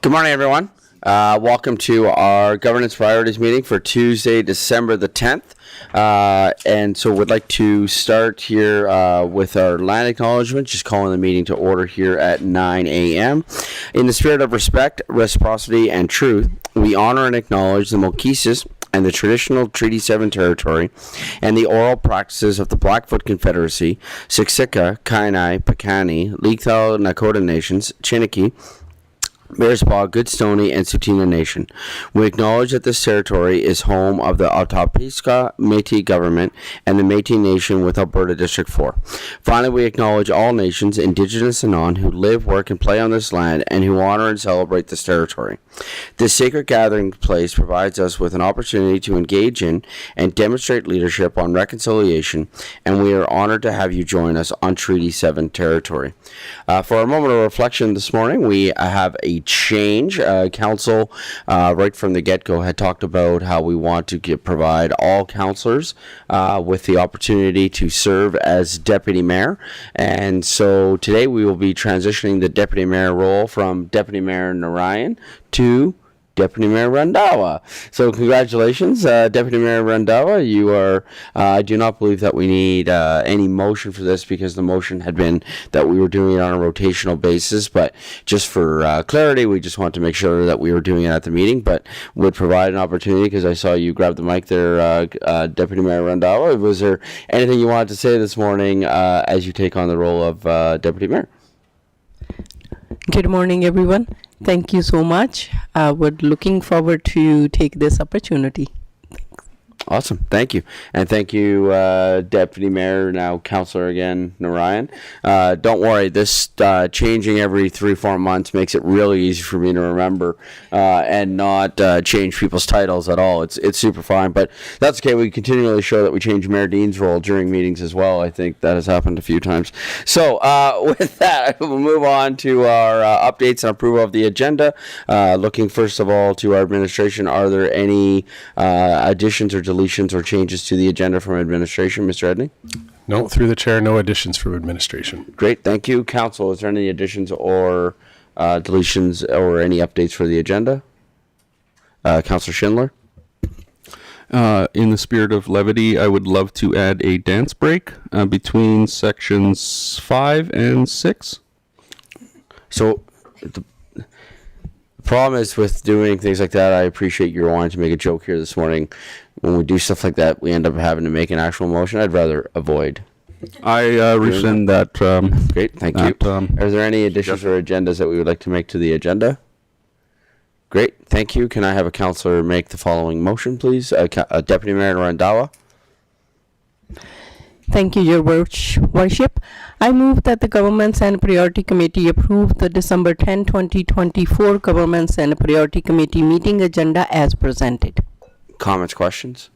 Good morning, everyone. Welcome to our governance priorities meeting for Tuesday, December the 10th. And so we'd like to start here with our land acknowledgement, just calling the meeting to order here at 9 a.m. In the spirit of respect, reciprocity, and truth, we honor and acknowledge the Mokisis and the traditional Treaty 7 territory and the oral practices of the Blackfoot Confederacy, Siksika, Kainai, Piikani, Leathal, Nakota Nations, Chiniki, Bearspaw, Goodstoney, and Tsuut'ina Nation. We acknowledge that this territory is home of the Autapiska Métis government and the Métis Nation with Alberta District 4. Finally, we acknowledge all nations, Indigenous and non, who live, work, and play on this land and who honor and celebrate this territory. This sacred gathering place provides us with an opportunity to engage in and demonstrate leadership on reconciliation, and we are honored to have you join us on Treaty 7 territory. For a moment of reflection this morning, we have a change. Council, right from the get-go, had talked about how we want to provide all councillors with the opportunity to serve as deputy mayor. And so today we will be transitioning the deputy mayor role from Deputy Mayor Narayan to Deputy Mayor Randhawa. So congratulations, Deputy Mayor Randhawa. You are, I do not believe that we need any motion for this because the motion had been that we were doing it on a rotational basis, but just for clarity, we just want to make sure that we were doing it at the meeting, but would provide an opportunity because I saw you grab the mic there, Deputy Mayor Randhawa. Was there anything you wanted to say this morning as you take on the role of Deputy Mayor? Good morning, everyone. Thank you so much. We're looking forward to take this opportunity. Awesome. Thank you. And thank you, Deputy Mayor, now Councillor again, Narayan. Don't worry, this changing every 3-4 months makes it really easy for me to remember and not change people's titles at all. It's super fine, but that's okay. We continually show that we change Mayor Dean's role during meetings as well. I think that has happened a few times. So with that, we'll move on to our updates and approval of the agenda. Looking first of all to our administration, are there any additions or deletions or changes to the agenda from administration? Mr. Edney? No, through the chair, no additions from administration. Great, thank you. Council, is there any additions or deletions or any updates for the agenda? Councillor Schindler? In the spirit of levity, I would love to add a dance break between sections 5 and 6. So the problem is with doing things like that, I appreciate you wanting to make a joke here this morning. When we do stuff like that, we end up having to make an actual motion. I'd rather avoid. I rescind that. Great, thank you. Are there any additions or agendas that we would like to make to the agenda? Great, thank you. Can I have a councillor make the following motion, please? Deputy Mayor Randhawa. Thank you, Your Worship. I move that the Governments and Priority Committee approve the December 10, 2024 Governments and Priority Committee meeting agenda as presented. Comments, questions?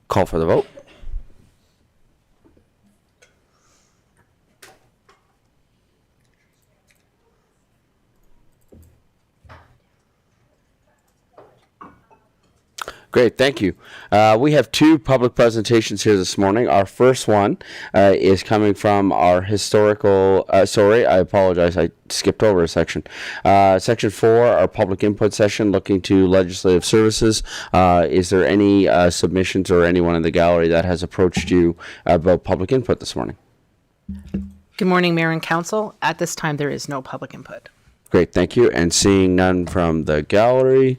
Call for the vote. Great, thank you. We have two public presentations here this morning. Our first one is coming from our historical, sorry, I apologize, I skipped over a section. Section 4, our public input session looking to legislative services. Is there any submissions or anyone in the gallery that has approached you about public input this morning? Good morning, Mayor and Council. At this time, there is no public input. Great, thank you. And seeing none from the gallery.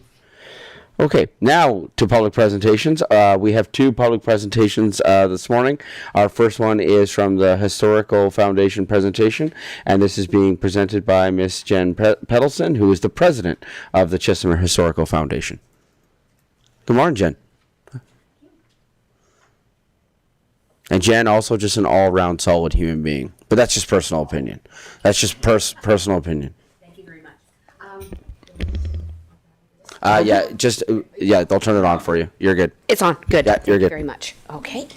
Okay, now to public presentations. We have two public presentations this morning. Our first one is from the Historical Foundation presentation, and this is being presented by Miss Jen Peddlesden, who is the president of the Chestermere Historical Foundation. Good morning, Jen. And Jen, also just an all-round solid human being. But that's just personal opinion. That's just personal opinion. Thank you very much. Yeah, they'll turn it on for you. You're good. It's on. Good. Yeah, Thank you're you good. very much. Okay.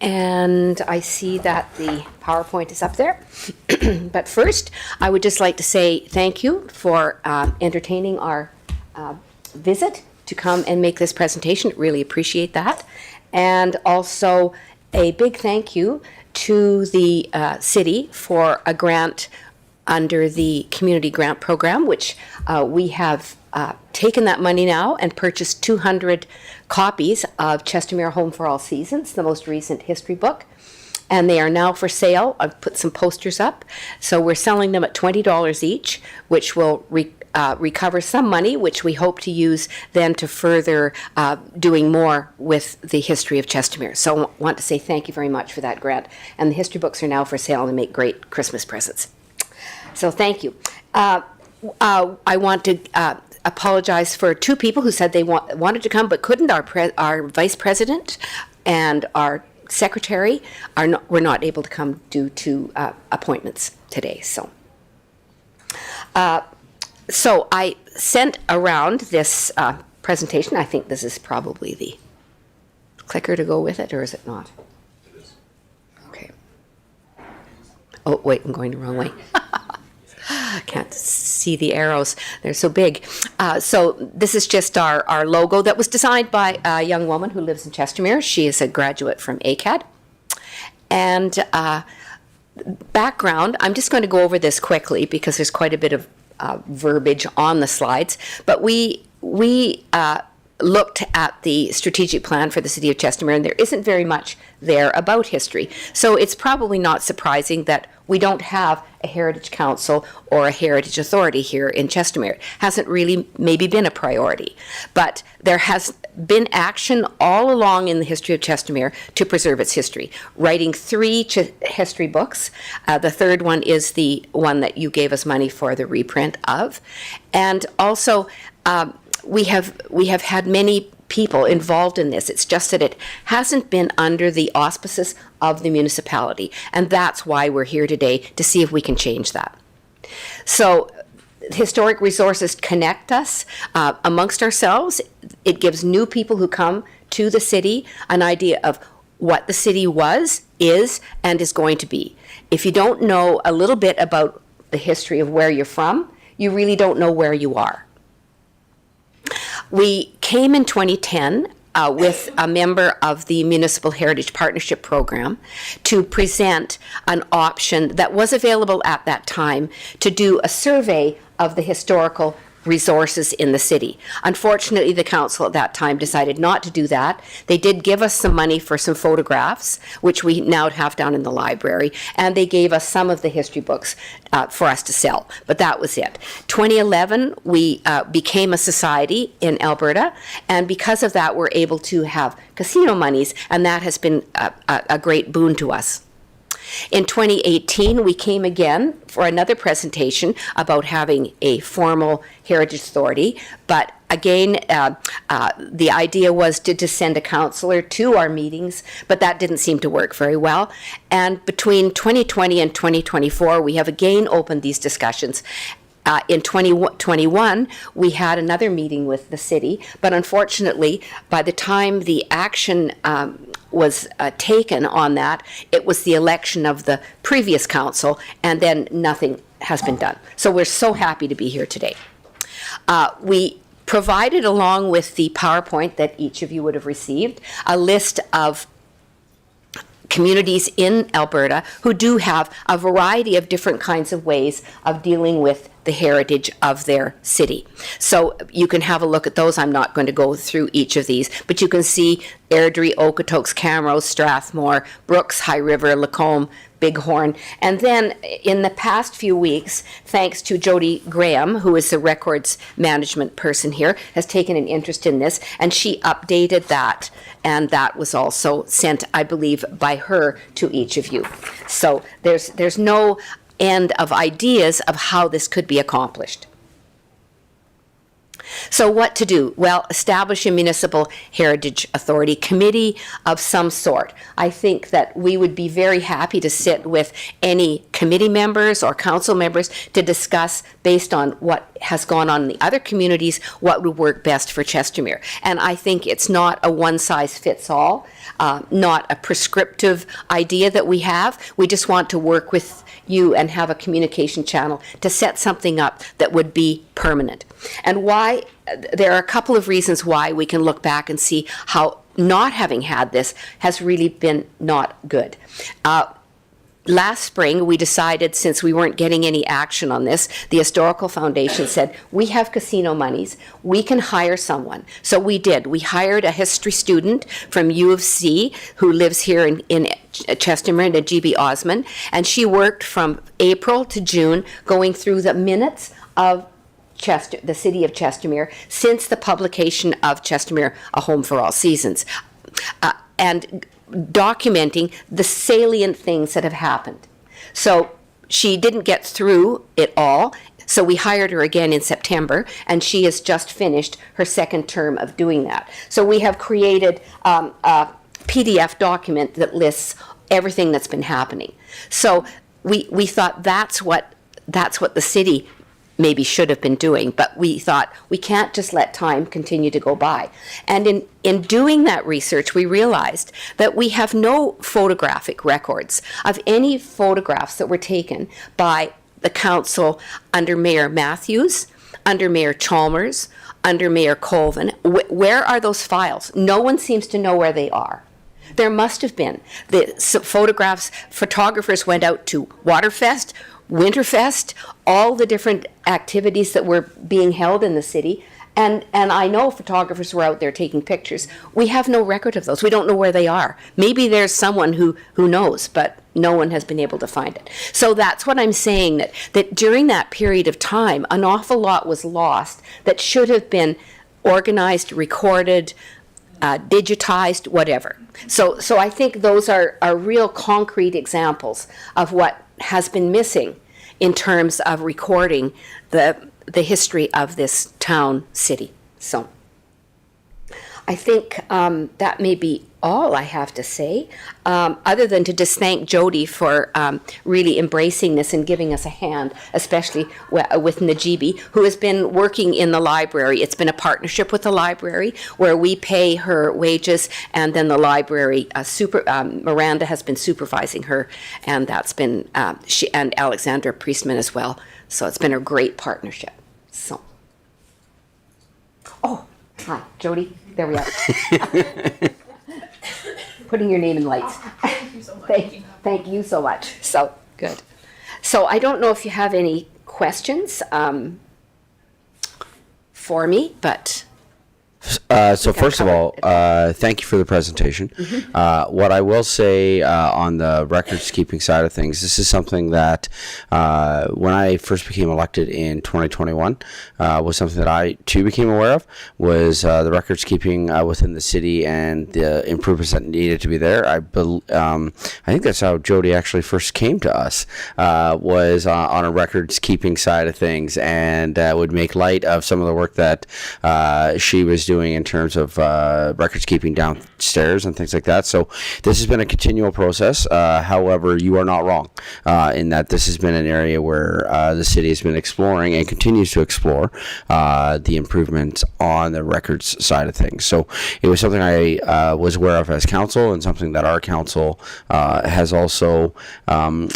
And I see that the PowerPoint is up there. But first, I would just like to say thank you for entertaining our visit to come and make this presentation. Really appreciate that. And also a big thank you to the city for a grant under the community grant program, which we have taken that money now and purchased 200 copies of Chestermere Home for All Seasons, the most recent history book. And they are now for sale. I've put some posters up. So we're selling them at $20 each, which will recover some money, which we hope to use then to further doing more with the history of Chestermere. So I want to say thank you very much for that grant. And the history books are now for sale and they make great Christmas presents. So thank you. I want to apologize for two people who said they wanted to come but couldn't. Our vice president and our secretary were not able to come due to appointments today. So I sent around this presentation. I think this is probably the clicker to go with it, or is it not? It is. Okay. Oh, wait, I'm going the wrong way. I can't see the arrows. They're so big. So this is just our logo that was designed by a young woman who lives in Chestermere. She is a graduate from ACAD. And background, I'm just going to go over this quickly because there's quite a bit of verbiage on the slides. But we looked at the strategic plan for the city of Chestermere, and there isn't very much there about history. So it's probably not surprising that we don't have a Heritage Council or a Heritage Authority here in Chestermere. It hasn't really maybe been a priority. But there has been action all along in the history of Chestermere to preserve its history, writing 3 history books. The third one is the one that you gave us money for the reprint of. And also, we have had many people involved in this. It's just that it hasn't been under the auspices of the municipality. And that's why we're here today, to see if we can change that. So historic resources connect us amongst ourselves. It gives new people who come to the city an idea of what the city was, is, and is going to be. If you don't know a little bit about the history of where you're from, you really don't know where you are. We came in 2010 with a member of the Municipal Heritage Partnership Program to present an option that was available at that time to do a survey of the historical resources in the city. Unfortunately, the council at that time decided not to do that. They did give us some money for some photographs, which we now have down in the library, and they gave us some of the history books for us to sell, but that was it. 2011, we became a society in Alberta, and because of that, we're able to have casino monies, and that has been a great boon to us. In 2018, we came again for another presentation about having a formal Heritage Authority, but again, the idea was to send a councillor to our meetings, but that didn't seem to work very well. And between 2020 and 2024, we have again opened these discussions. In 2021, we had another meeting with the city, but unfortunately, by the time the action was taken on that, it was the election of the previous council, and then nothing has been done. So we're so happy to be here today. We provided, along with the PowerPoint that each of you would have received, a list of communities in Alberta who do have a variety of different kinds of ways of dealing with the heritage of their city. So you can have a look at those. I'm not going to go through each of these, but you can see Airdrie, Okotoks, Camrose, Strathmore, Brooks, High River, Lacombe, Bighorn. And then in the past few weeks, thanks to Jody Graham, who is the records management person here, has taken an interest in this, and she updated that, and that was also sent, I believe, by her to each of you. So there's no end of ideas of how this could be accomplished. So what to do? Well, establish a municipal heritage authority committee of some sort. I think that we would be very happy to sit with any committee members or council members to discuss, based on what has gone on in the other communities, what would work best for Chestermere. And I think it's not a one-size-fits-all, not a prescriptive idea that we have. We just want to work with you and have a communication channel to set something up that would be permanent. And why? There are a couple of reasons why we can look back and see how not having had this has really been not good. last spring, we decided, since we weren't getting any action on this, the Historical Foundation said, we have casino monies, we can hire someone. So we did. We hired a history student from U of C who lives here in Chestermere, Najibi Osman, and she worked from April to June going through the minutes of the city of Chestermere since the publication of Chestermere, A Home for All Seasons, and documenting the salient things that have happened. So she didn't get through it all, so we hired her again in September, and she has just finished her second term of doing that. So we have created a PDF document that lists everything that's been happening. So we thought that's what the city maybe should have been doing, but we thought we can't just let time continue to go by. And in doing that research, we realized that we have no photographic records of any photographs that were taken by the council under Mayor Matthews, under Mayor Chalmers, under Mayor Colvin. Where are those files? No one seems to know where they are. There must have been. Photographers went out to Waterfest, Winterfest, all the different activities that were being held in the city. And I know photographers were out there taking pictures. We have no record of those. We don't know where they are. Maybe there's someone who knows, but no one has been able to find it. So that's what I'm saying, that during that period of time, an awful lot was lost that should have been organized, recorded, digitized, whatever. So I think those are real concrete examples of what has been missing in terms of recording the history of this town, city. So I think that may be all I have to say, other than to just thank Jody for really embracing this and giving us a hand, especially with Najibi, who has been working in the library. It's been a partnership with the library where we pay her wages, and then the library, Miranda has been supervising her, and that's been, she and Alexandra Priestman as well. So it's been a great partnership. So, oh, hi, Jody. There we are. Putting your name in lights. Thank you so much. Thank you so much. So, good. So I don't know if you have any questions for me, but... So first of all, thank you for the presentation. What I will say on the records keeping side of things, this is something that when I first became elected in 2021 was something that I too became aware of, was the records keeping within the city and the improvements that needed to be there. I think that's how Jody actually first came to us, was on a records keeping side of things, and would make light of some of the work that she was doing in terms of records keeping downstairs and things like that. So this has been a continual process. However, you are not wrong in that this has been an area where the city has been exploring and continues to explore the improvements on the records side of things. So it was something I was aware of as council, and something that our council has also,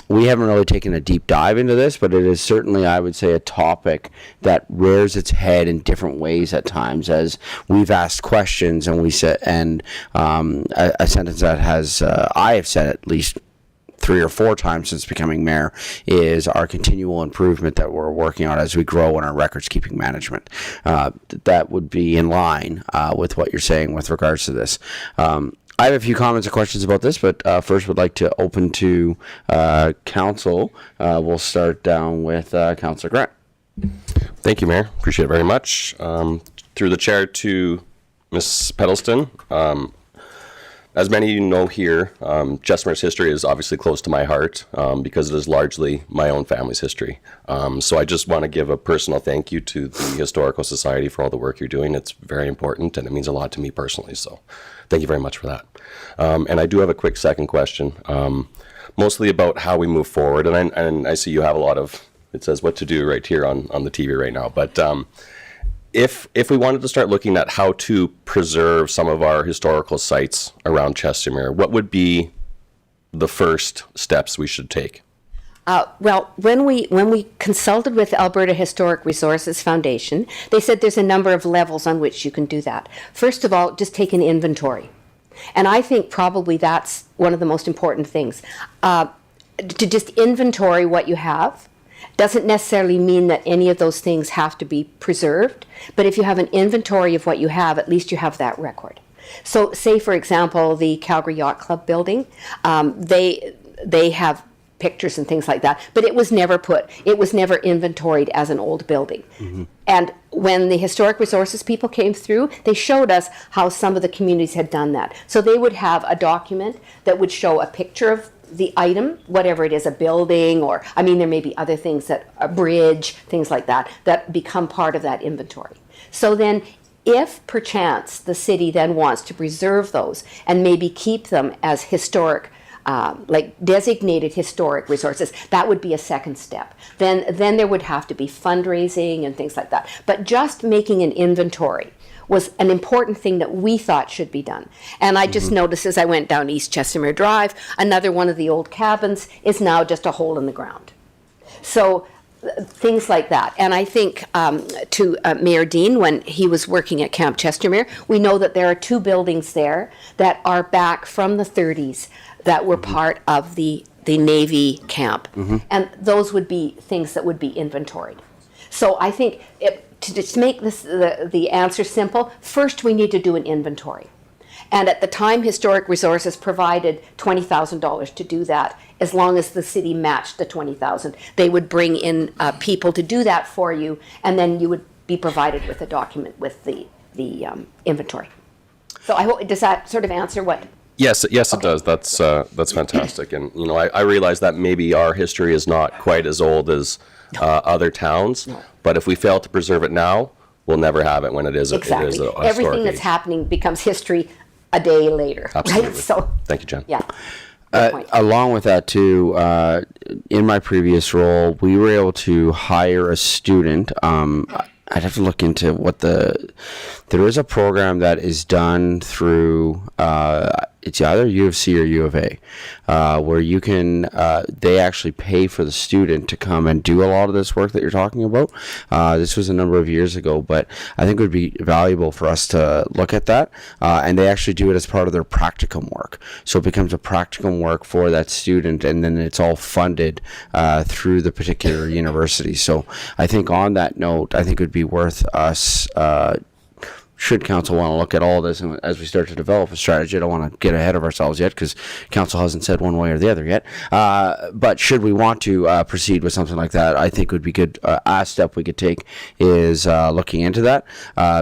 we haven't really taken a deep dive into this, but it is certainly, I would say, a topic that rears its head in different ways at times, as we've asked questions, and we said, and a sentence that has I have said at least 3 or 4 times since becoming mayor is our continual improvement that we're working on as we grow in our records keeping management. That would be in line with what you're saying with regards to this. I have a few comments and questions about this, but first would like to open to council. We'll start down with Councillor Grant. Thank you, Mayor. Appreciate it very much. Through the chair to Ms. Peddlesden. As many of you know here, Chestermere's history is obviously close to my heart because it is largely my own family's history. So I just want to give a personal thank you to the Historical Society for all the work you're doing. It's very important, and it means a lot to me personally. So thank you very much for that. And I do have a quick second question, mostly about how we move forward. And I see you have a lot of, it says what to do right here on the TV right now. But if we wanted to start looking at how to preserve some of our historical sites around Chestermere, what would be the first steps we should take? Well, when we consulted with Alberta Historic Resources Foundation, they said there's a number of levels on which you can do that. First of all, just take an inventory. And I think probably that's one of the most important things. to just inventory what you have doesn't necessarily mean that any of those things have to be preserved, but if you have an inventory of what you have, at least you have that record. So say, for example, the Calgary Yacht Club building, they have pictures and things like that, but it was never inventoried as an old building. Mm-hmm. And when the historic resources people came through, they showed us how some of the communities had done that. So they would have a document that would show a picture of the item, whatever it is, a building, or, I mean, there may be other things, that a bridge, things like that, that become part of that inventory. So then, if perchance the city then wants to preserve those and maybe keep them as historic, like designated historic resources, that would be a second step. Then there would have to be fundraising and things like that. But just making an inventory was an important thing that we thought should be done. And I just noticed as I went down East Chestermere Drive, another one of the old cabins is now just a hole in the ground. So things like that. And I think to Mayor Dean, when he was working at Camp Chestermere, we know that there are 2 buildings there that are back from the 30s that were part of the Navy camp. And those would be things that would be inventoried. So I think to just make this the answer simple, first we need to do an inventory. And at the time, Historic Resources provided $20,000 to do that. As long as the city matched the $20,000, they would bring in people to do that for you, and then you would be provided with a document with the inventory. So I hope, does that sort of answer what? Yes, it does. That's fantastic. And you know, I realize that maybe our history is not quite as old as other towns, but if we fail to preserve it now, we'll never have it when it is. Exactly. It is a Everything that's happening becomes history a day later. Absolutely. Right? So thank you, Jen. yeah. Along with that too, in my previous role, we were able to hire a student. I'd have to look into what there is a program that is done through, it's either U of C or U of A, where you can, they actually pay for the student to come and do a lot of this work that you're talking about. This was a number of years ago, but I think it would be valuable for us to look at that. And they actually do it as part of their practicum work. So it becomes a practicum work for that student, and then it's all funded through the particular university. So I think on that note, I think it would be worth us, should council want to look at all this, and as we start to develop a strategy, I don't want to get ahead of ourselves yet because council hasn't said one way or the other yet. But should we want to proceed with something like that, I think would be good. A step we could take is looking into that,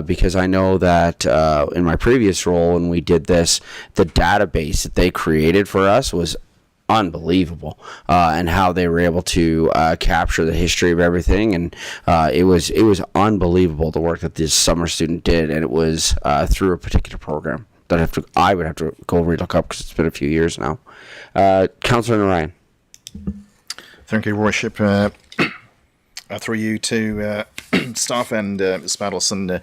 because I know that in my previous role when we did this, the database that they created for us was unbelievable, and how they were able to capture the history of everything, and it was unbelievable the work that this summer student did, and it was through a particular program that I would have to go re-look up because it's been a few years now. Councillor Ryan. Thank you, Your Worship. Through you to staff and Ms. Peddlesden.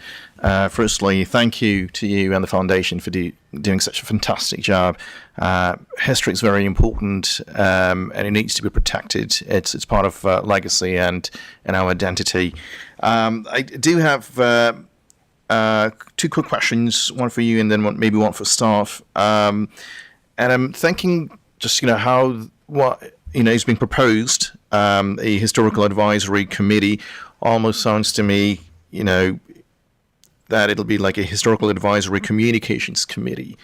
Firstly, thank you to you and the Foundation for doing such a fantastic job. History is very important, and it needs to be protected. It's part of legacy and our identity. I do have 2 quick questions, one for you and then maybe one for staff. And I'm thinking just, what is being proposed, a historical advisory committee almost sounds to me, that it'll be like a historical advisory communications committee,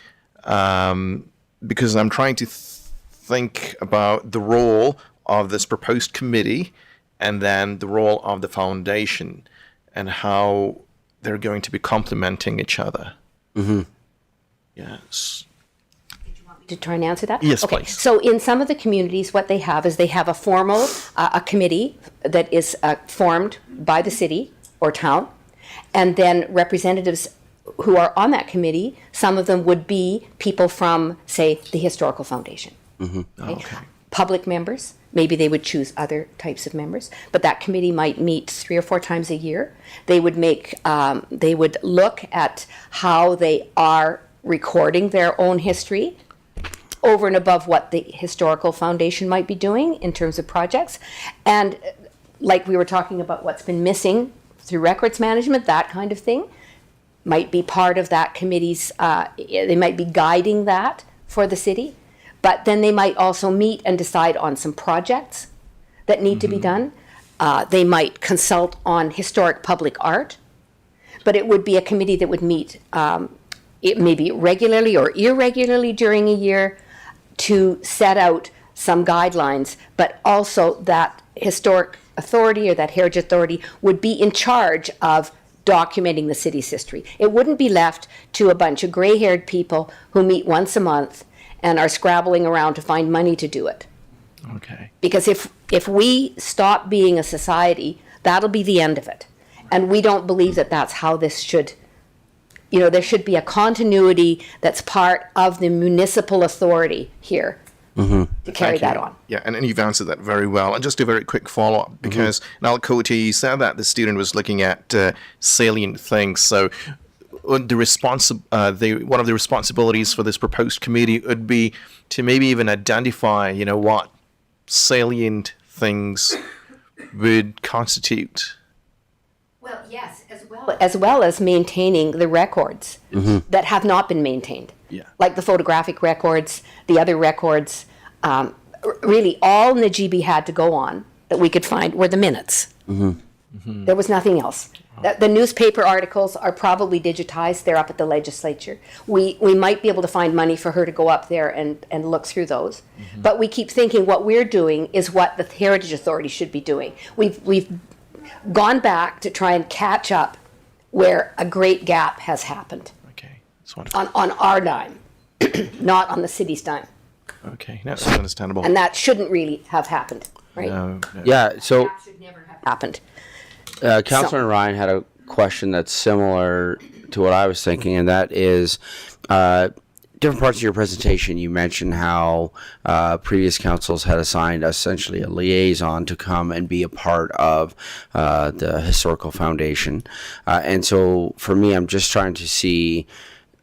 because I'm trying to think about the role of this proposed committee and then the role of the foundation and how they're going to be complementing each other. Mm-hmm. Yes. To try and answer that? Yes, okay. please. So in some of the communities, what they have is they have a formal a committee that is formed by the city or town, and then representatives who are on that committee, some of them would be people from, say, the Historical Foundation. Mm-hmm. Okay. Public members, maybe they would choose other types of members, but that committee might meet 3 or 4 times a year. They would they would look at how they are recording their own history over and above what the Historical Foundation might be doing in terms of projects. And like we were talking about what's been missing through records management, that kind of thing, might be part of that committee's, they might be guiding that for the city. But then they might also meet and decide on some projects that need to be done. They might consult on historic public art, but it would be a committee that would meet it maybe regularly or irregularly during a year to set out some guidelines, but also that historic authority or that heritage authority would be in charge of documenting the city's history. It wouldn't be left to a bunch of gray-haired people who meet once a month and are scrabbling around to find money to do it. Okay. Because if we stop being a society, that'll be the end of it. And we don't believe that that's how this should, there should be a continuity that's part of the municipal authority here to carry Thank that you. on. Yeah, and you've answered that very well. And just a very quick follow-up, because now, Cody, you said that the student was looking at salient things. So one of the responsibilities for this proposed committee would be to maybe even identify, what salient things would constitute. Well, yes, as well as maintaining the records that have not been maintained. Yeah. Like the photographic records, the other records. Really, all Najeebe had to go on that we could find were the minutes. There was nothing else. The newspaper articles are probably digitized. They're up at the legislature. We might be able to find money for her to go up there and look through those. But we keep thinking what we're doing is what the Heritage Authority should be doing. We've gone back to try and catch up where a great gap has happened Okay, that's wonderful. on our dime, not on the city's dime. Okay, that's understandable. And that shouldn't really have happened, right? No. Yeah, so That should never have happened. Councillor Ryan had a question that's similar to what I was thinking, and that is different parts of your presentation. You mentioned how previous councils had assigned essentially a liaison to come and be a part of the historical foundation. And so for me, I'm just trying to see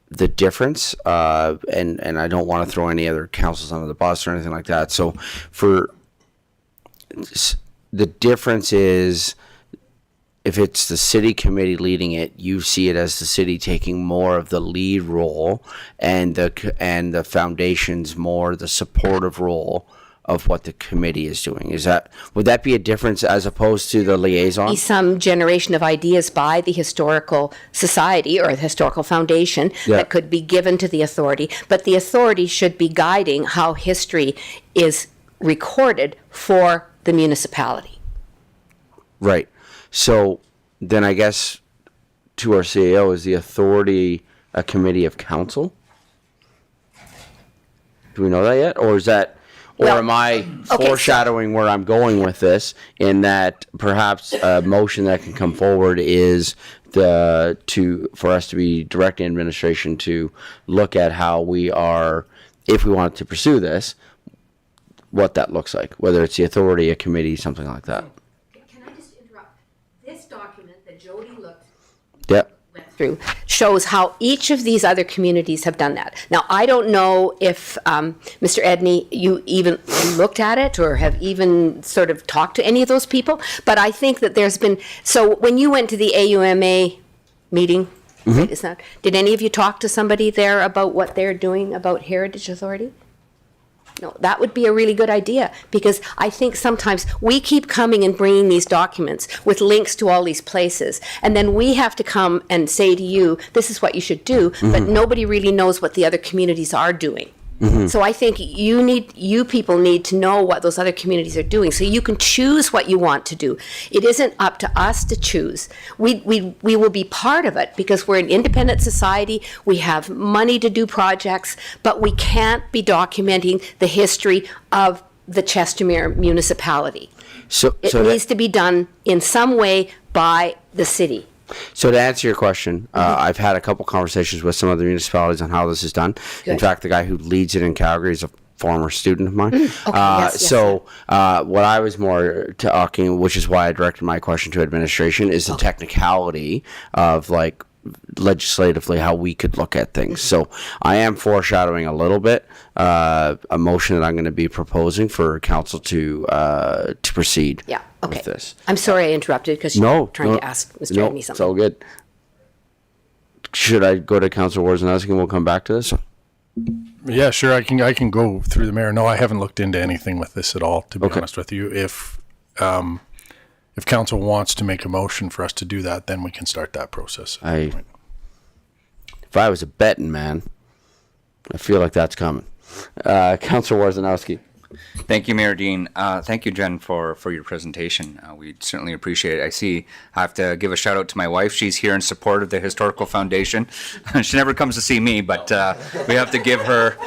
the difference, and I don't want to throw any other councils under the bus or anything like that. So for the difference is, if it's the city committee leading it, you see it as the city taking more of the lead role, and the foundation's more the supportive role of what the committee is doing. Would that be a difference as opposed to the liaison? Some generation of ideas by the historical society or the historical foundation that could be given to the authority, but the authority should be guiding how history is recorded for the municipality. Right. So then I guess to our CAO, is the authority a committee of council? Do we know that yet? Or is that, Well, am I okay, foreshadowing where I'm going with this, in that perhaps a motion that can come forward is for us to be directing administration to look at how we are, if we wanted to pursue this, what that looks like, whether it's the authority, a committee, something like that. Can I just interrupt? This document that Jody looked Yep. through shows how each of these other communities have done that. Now, I don't know if, Mr. Edney, you even looked at it or have even sort of talked to any of those people, but I think that there's been, so when you went to the AUMA meeting, did any of you talk to somebody there about what they're doing about Heritage Authority? No, that would be a really good idea, because I think sometimes we keep coming and bringing these documents with links to all these places, and then we have to come and say to you, this is what you should do, but nobody really knows what the other communities are doing. So I think you people need to know what those other communities are doing, so you can choose what you want to do. It isn't up to us to choose. We will be part of it because we're an independent society. We have money to do projects, but we can't be documenting the history of the Chestermere municipality. It needs to be done in some way by the city. So to answer your question, I've had a couple conversations with some other municipalities on how this is done. Good. In fact, the guy who leads it in Calgary is a former student of mine. Yes, what I was more talking, which is why I directed my question to administration, is the technicality of like legislatively how we could look at things. So I am foreshadowing a little bit a motion that I'm going to be proposing for council to proceed. Yeah, okay. With this. I'm sorry I interrupted because you were trying to ask Mr. Edney something. It's all good. Should I go to Councillor Worsonowski and we'll come back to this? Yeah, sure. I can go through the mayor. No, I haven't looked into anything with this at all, to be Okay. honest with you. If council wants to make a motion for us to do that, then we can start that process. If I was a betting man, I feel like that's coming. Councillor Warzanowski. Thank you, Mayor Dean. Thank you, Jen, for your presentation. We certainly appreciate it. I have to give a shout out to my wife. She's here in support of the Historical Foundation. She never comes to see me, but we have to give her,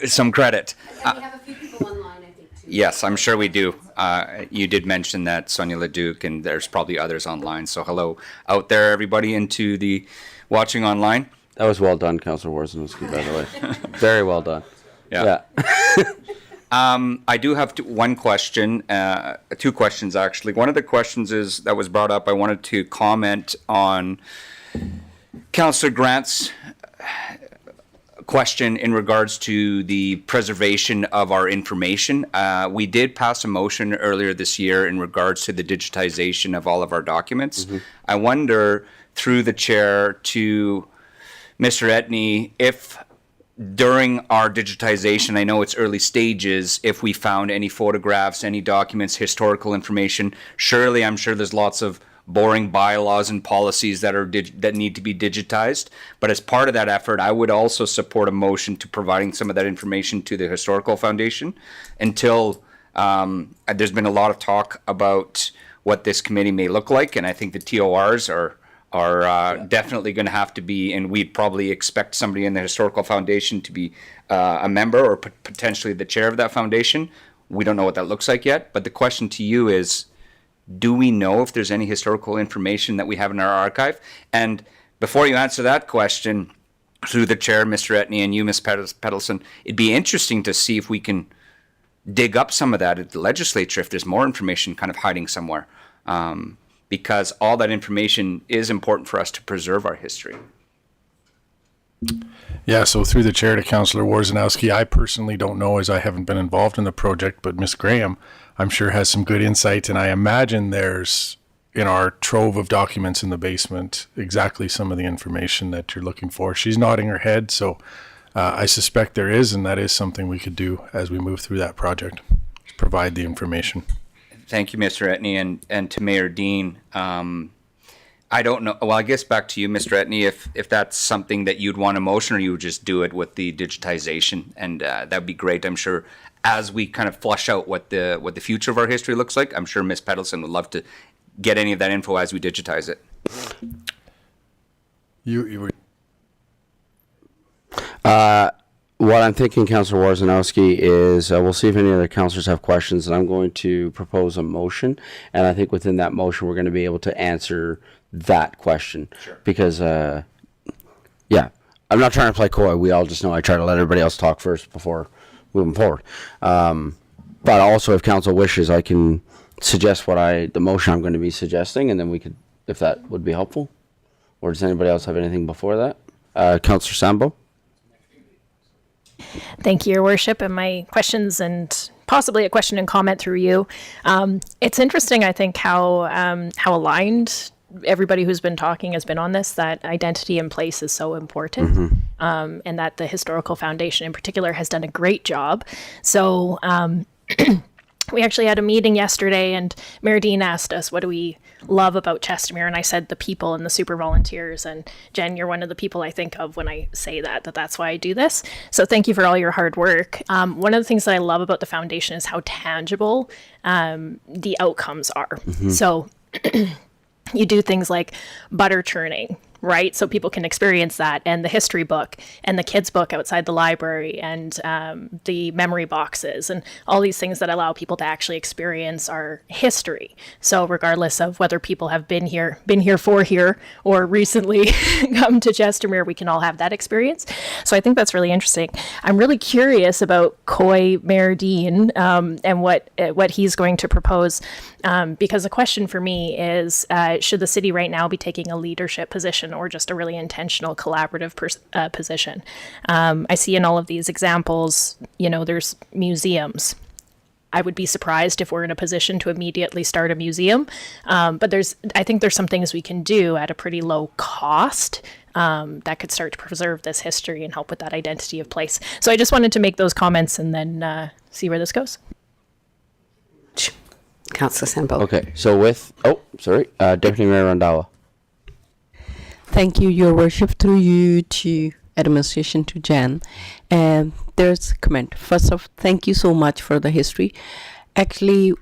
some credit. And we have a few people online, I think, too. Yes, I'm sure we do. You did mention that Sonia Leduc, and there's probably others online. So hello out there, everybody, into the watching online. That was well done, Councillor Warzanowski, by the way. Very well done. Yeah. I do have one question, two questions actually. One of the questions that was brought up, I wanted to comment on Councillor Grant's question in regards to the preservation of our information. We did pass a motion earlier this year in regards to the digitization of all of our documents. I wonder, through the chair, to Mr. Etney, if during our digitization, I know it's early stages, if we found any photographs, any documents, historical information, I'm sure there's lots of boring bylaws and policies that need to be digitized. But as part of that effort, I would also support a motion to providing some of that information to the Historical Foundation until there's been a lot of talk about what this committee may look like. And I think the TORs are definitely going to have to be, and we'd probably expect somebody in the Historical Foundation to be a member or potentially the chair of that foundation. We don't know what that looks like yet, but the question to you is, do we know if there's any historical information that we have in our archive? And before you answer that question, through the chair, Mr. Etney, and you, Ms. Peddlesden, it'd be interesting to see if we can dig up some of that at the legislature, if there's more information kind of hiding somewhere. Because all that information is important for us to preserve our history. Yeah, so through the chair to Councillor Warzanowski, I personally don't know, as I haven't been involved in the project, but Miss Graham, I'm sure, has some good insight, and I imagine there's, in our trove of documents in the basement, exactly some of the information that you're looking for. She's nodding her head, so I suspect there is, and that is something we could do as we move through that project, provide the information. Thank you, Mr. Etney, and to Mayor Dean. I don't know. Well, I guess back to you, Mr. Etney, if that's something that you'd want a motion, or you would just do it with the digitization, and that'd be great. I'm sure as we kind of flush out what the future of our history looks like, I'm sure Ms. Peddlesden would love to get any of that info as we digitize it. You were. What I'm thinking, Councillor Warzanowski, is we'll see if any other councillors have questions, and I'm going to propose a motion, and I think within that motion we're going to be able to answer that question. Sure. Because, I'm not trying to play coy. We all just know I try to let everybody else talk first before moving forward. But also, if council wishes, I can suggest the motion I'm going to be suggesting, and then we could, if that would be helpful. Or does anybody else have anything before that? Councillor Sambo? Thank you, Your Worship, and my questions and possibly a question and comment through you. It's interesting, I think, how aligned everybody who's been talking has been on this, that identity and place is so important, and that the Historical Foundation in particular has done a great job. So we actually had a meeting yesterday, and Mayor Dean asked us, what do we love about Chestermere? And I said the people and the super volunteers. And Jen, you're one of the people I think of when I say that's why I do this. So thank you for all your hard work. One of the things that I love about the foundation is how tangible the outcomes are. So you do things like butter churning, right? So people can experience that, and the history book and the kids book outside the library, and the memory boxes, and all these things that allow people to actually experience our history. So regardless of whether people have been here for here, or recently come to Chestermere, we can all have that experience. So I think that's really interesting. I'm really curious about Coy Mayor Dean and what he's going to propose, because the question for me is, should the city right now be taking a leadership position, or just a really intentional collaborative position? I see in all of these examples, there's museums. I would be surprised if we're in a position to immediately start a museum. But I think there's some things we can do at a pretty low cost that could start to preserve this history and help with that identity of place. So I just wanted to make those comments and then see where this goes. Councillor Sambo. Okay, so with, Deputy Mayor Randhawa. Thank you, Your Worship, through you to administration to Jan. And there's a comment. First off, thank you so much for the history. Actually,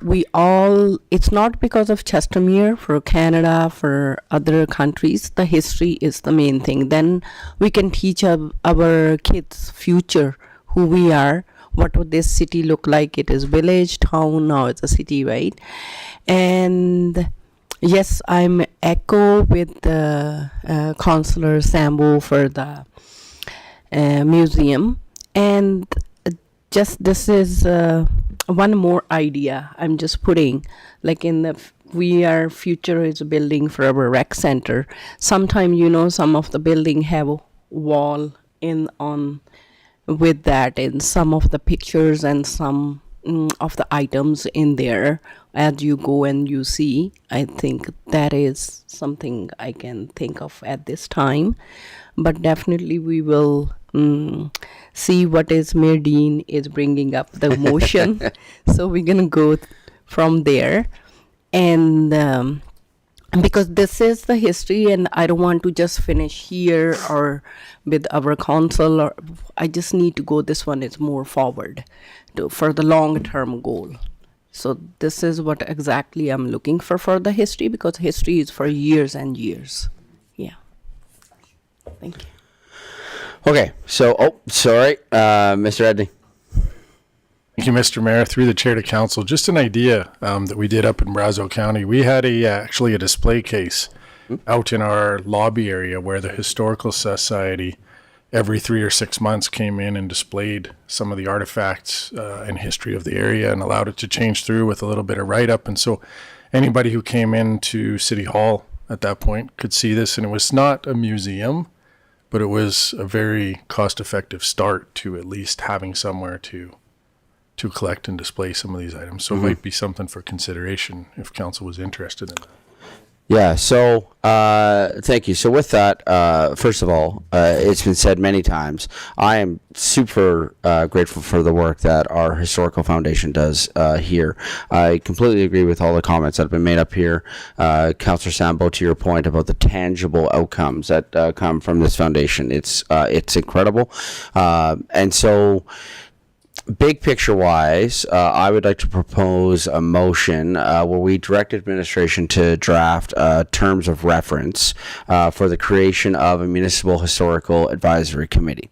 it's not because of Chestermere, for Canada, for other countries, the history is the main thing. Then we can teach our kids' future, who we are, what would this city look like? It is village, town, now it's a city, right? And yes, I'm echo with the Councillor Sambo for the museum. And just this is one more idea I'm just putting, like in the future is building for our rec center. Sometime, some of the building have a wall on with that, and some of the pictures and some of the items in there as you go and you see. I think that is something I can think of at this time, but definitely we will see what is Mayor Dean is bringing up the motion. So we're gonna go from there, and because this is the history, and I don't want to just finish here or with our council, or I just need to go, this one is more forward for the long-term goal. So this is what exactly I'm looking for the history, because history is for years and years. Yeah. Thank you. Okay, so, Mr. Edney. Thank you, Mr. Mayor. Through the chair to council, just an idea that we did up in Brazeau County. We had actually a display case out in our lobby area where the Historical Society every 3 or 6 months came in and displayed some of the artifacts and history of the area and allowed it to change through with a little bit of write-up. And so anybody who came into City Hall at that point could see this. And it was not a museum, but it was a very cost-effective start to at least having somewhere to collect and display some of these items. So it might be something for consideration if council was interested in that. Yeah, so thank you. So with that, first of all, it's been said many times, I am super grateful for the work that our Historical Foundation does here. I completely agree with all the comments that have been made up here. Councillor Sambo, to your point about the tangible outcomes that come from this foundation, it's incredible. And so, big picture wise, I would like to propose a motion where we direct administration to draft terms of reference for the creation of a municipal historical advisory committee.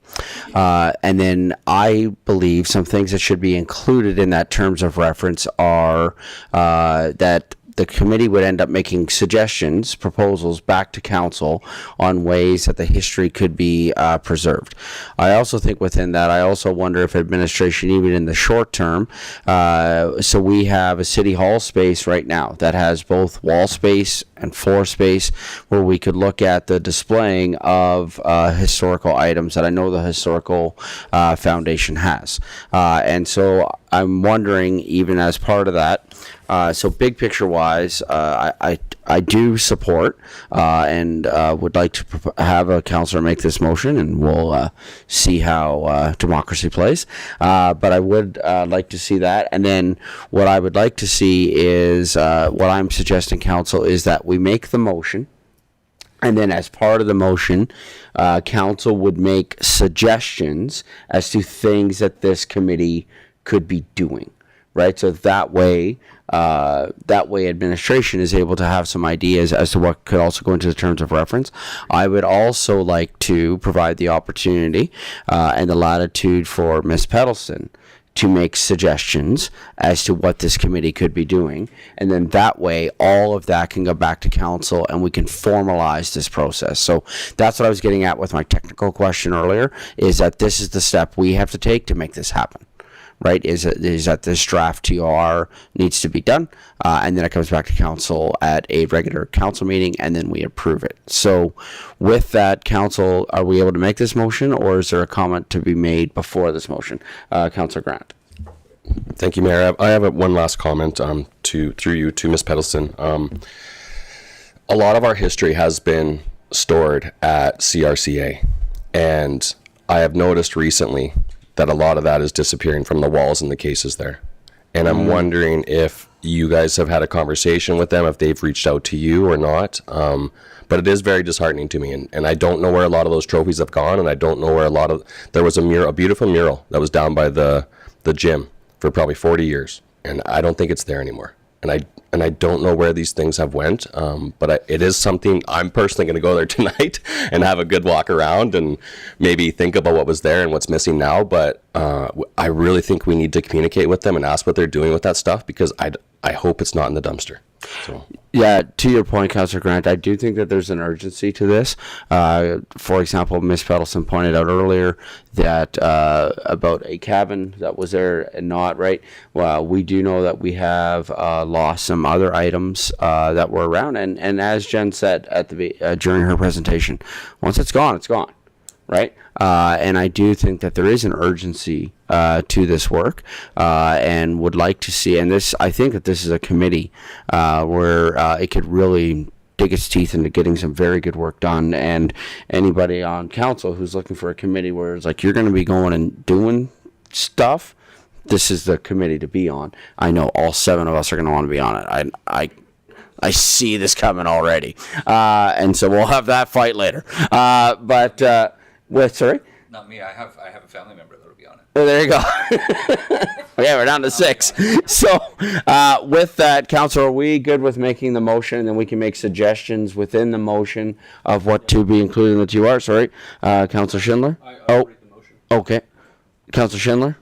And then I believe some things that should be included in that terms of reference are that the committee would end up making suggestions, proposals back to council on ways that the history could be preserved. I also think within that, I also wonder if administration, even in the short term, so we have a city hall space right now that has both wall space and floor space where we could look at the displaying of historical items that I know the Historical Foundation has. And so I'm wondering, even as part of that, so big picture wise, I do support and would like to have a councillor make this motion, and we'll see how democracy plays. But I would like to see that. And then what I would like to see is what I'm suggesting, council, is that we make the motion. And then as part of the motion, council would make suggestions as to things that this committee could be doing. Right, so that way administration is able to have some ideas as to what could also go into the terms of reference. I would also like to provide the opportunity and the latitude for Ms. Peddlesden to make suggestions as to what this committee could be doing, and then that way all of that can go back to council and we can formalize this process. So that's what I was getting at with my technical question earlier, is that this is the step we have to take to make this happen. Right, is that this draft TOR needs to be done, and then it comes back to council at a regular council meeting, and then we approve it. So with that, council, are we able to make this motion, or is there a comment to be made before this motion? Councillor Grant. Thank you, Mayor. I have one last comment through you to Ms. Peddlesden. A lot of our history has been stored at CRCA. And I have noticed recently that a lot of that is disappearing from the walls in the cases there. And I'm wondering if you guys have had a conversation with them, if they've reached out to you or not. But it is very disheartening to me. And I don't know where a lot of those trophies have gone. And I don't know where there was a beautiful mural that was down by the gym for probably 40 years. And I don't think it's there anymore. And I don't know where these things have went, but it is something I'm personally going to go there tonight and have a good walk around and maybe think about what was there and what's missing now. But I really think we need to communicate with them and ask what they're doing with that stuff, because I hope it's not in the dumpster. So. Yeah, to your point, Councillor Grant, I do think that there's an urgency to this. For example, Ms. Peddlesden pointed out earlier that about a cabin that was there and not, right? Well, we do know that we have lost some other items that were around. And as Jen said at during her presentation, once it's gone, right? And I do think that there is an urgency to this work, and would like to see, and I think that this is a committee where it could really dig its teeth into getting some very good work done. And anybody on council who's looking for a committee where it's like you're going to be going and doing stuff, this is the committee to be on. I know all 7 of us are going to want to be on it. I see this coming already, and so we'll have that fight later. Sorry? Not me. I have a family member that will be on it. Oh, there you go. Yeah, we're down to 6. So, with that, Council, are we good with making the motion, and then we can make suggestions within the motion of what to be included in the TOR? Sorry, Councillor Schindler. I'll read the motion. Okay, Councillor Schindler.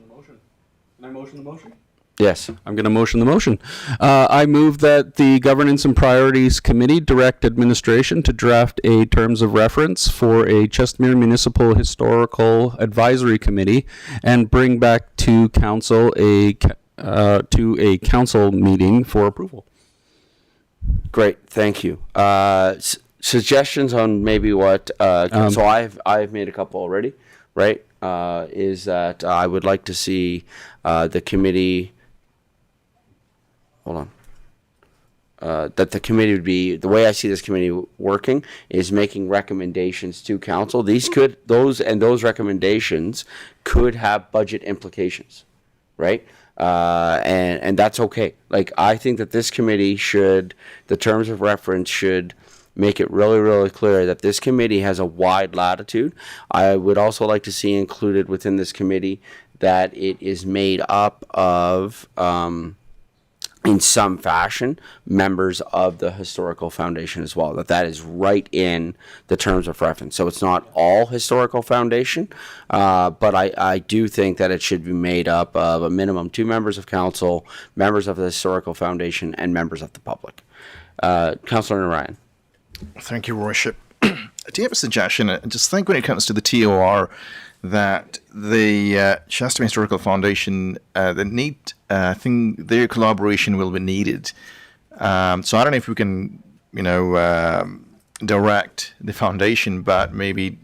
Can I motion the motion? Yes. I'm going to motion the motion. I move that the Governance and Priorities Committee direct administration to draft a terms of reference for a Chestermere Municipal Historical Advisory Committee and bring back to council a council meeting for approval. Great, thank you. Suggestions on maybe what? So I've made a couple already, right? Is that I would like to see the committee. Hold on. That the committee would be, the way I see this committee working is making recommendations to council. Those recommendations could have budget implications, right? And that's okay. Like, I think that this committee the terms of reference should make it really, really clear that this committee has a wide latitude. I would also like to see included within this committee that it is made up of, in some fashion, members of the Historical Foundation as well, that is right in the terms of reference. So it's not all Historical Foundation, but I do think that it should be made up of a minimum 2 members of council, members of the Historical Foundation, and members of the public. Councillor Ryan. Thank you, Worship. Do you have a suggestion? I just think when it comes to the TOR, that the Chestermere Historical Foundation, I think their collaboration will be needed. So I don't know if we can, direct the foundation, but maybe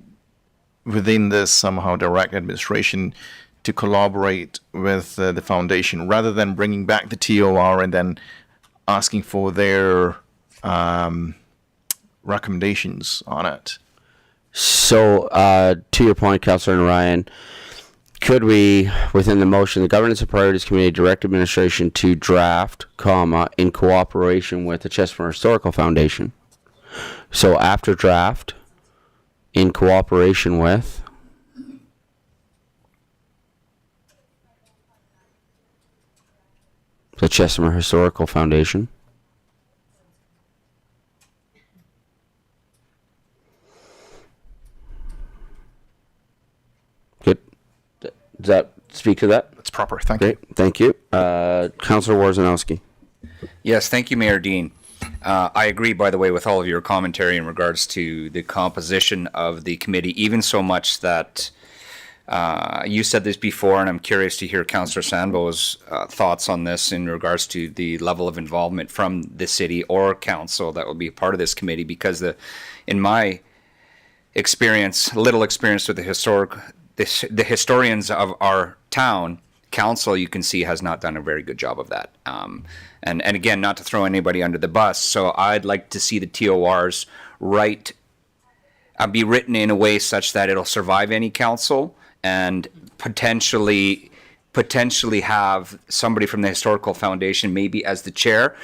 within this somehow direct administration to collaborate with the foundation rather than bringing back the TOR and then asking for their recommendations on it. So, to your point, Councillor Ryan, could we, within the motion, the Governance and Priorities Committee direct administration to draft, in cooperation with the Chestermere Historical Foundation? So after draft, in cooperation with the Chestermere Historical Foundation. Does that speak to that? That's proper. Thank you. Thank you. Councillor Warzanowski. Yes, thank you, Mayor Dean. I agree, by the way, with all of your commentary in regards to the composition of the committee, even so much that you said this before, and I'm curious to hear Councillor Sandvo's thoughts on this in regards to the level of involvement from the city or council that will be a part of this committee, because in my little experience with the historians of our town, council, you can see, has not done a very good job of that. And again, not to throw anybody under the bus, so I'd like to see the TORs write be written in a way such that it'll survive any council and potentially have somebody from the Historical Foundation maybe as the chair.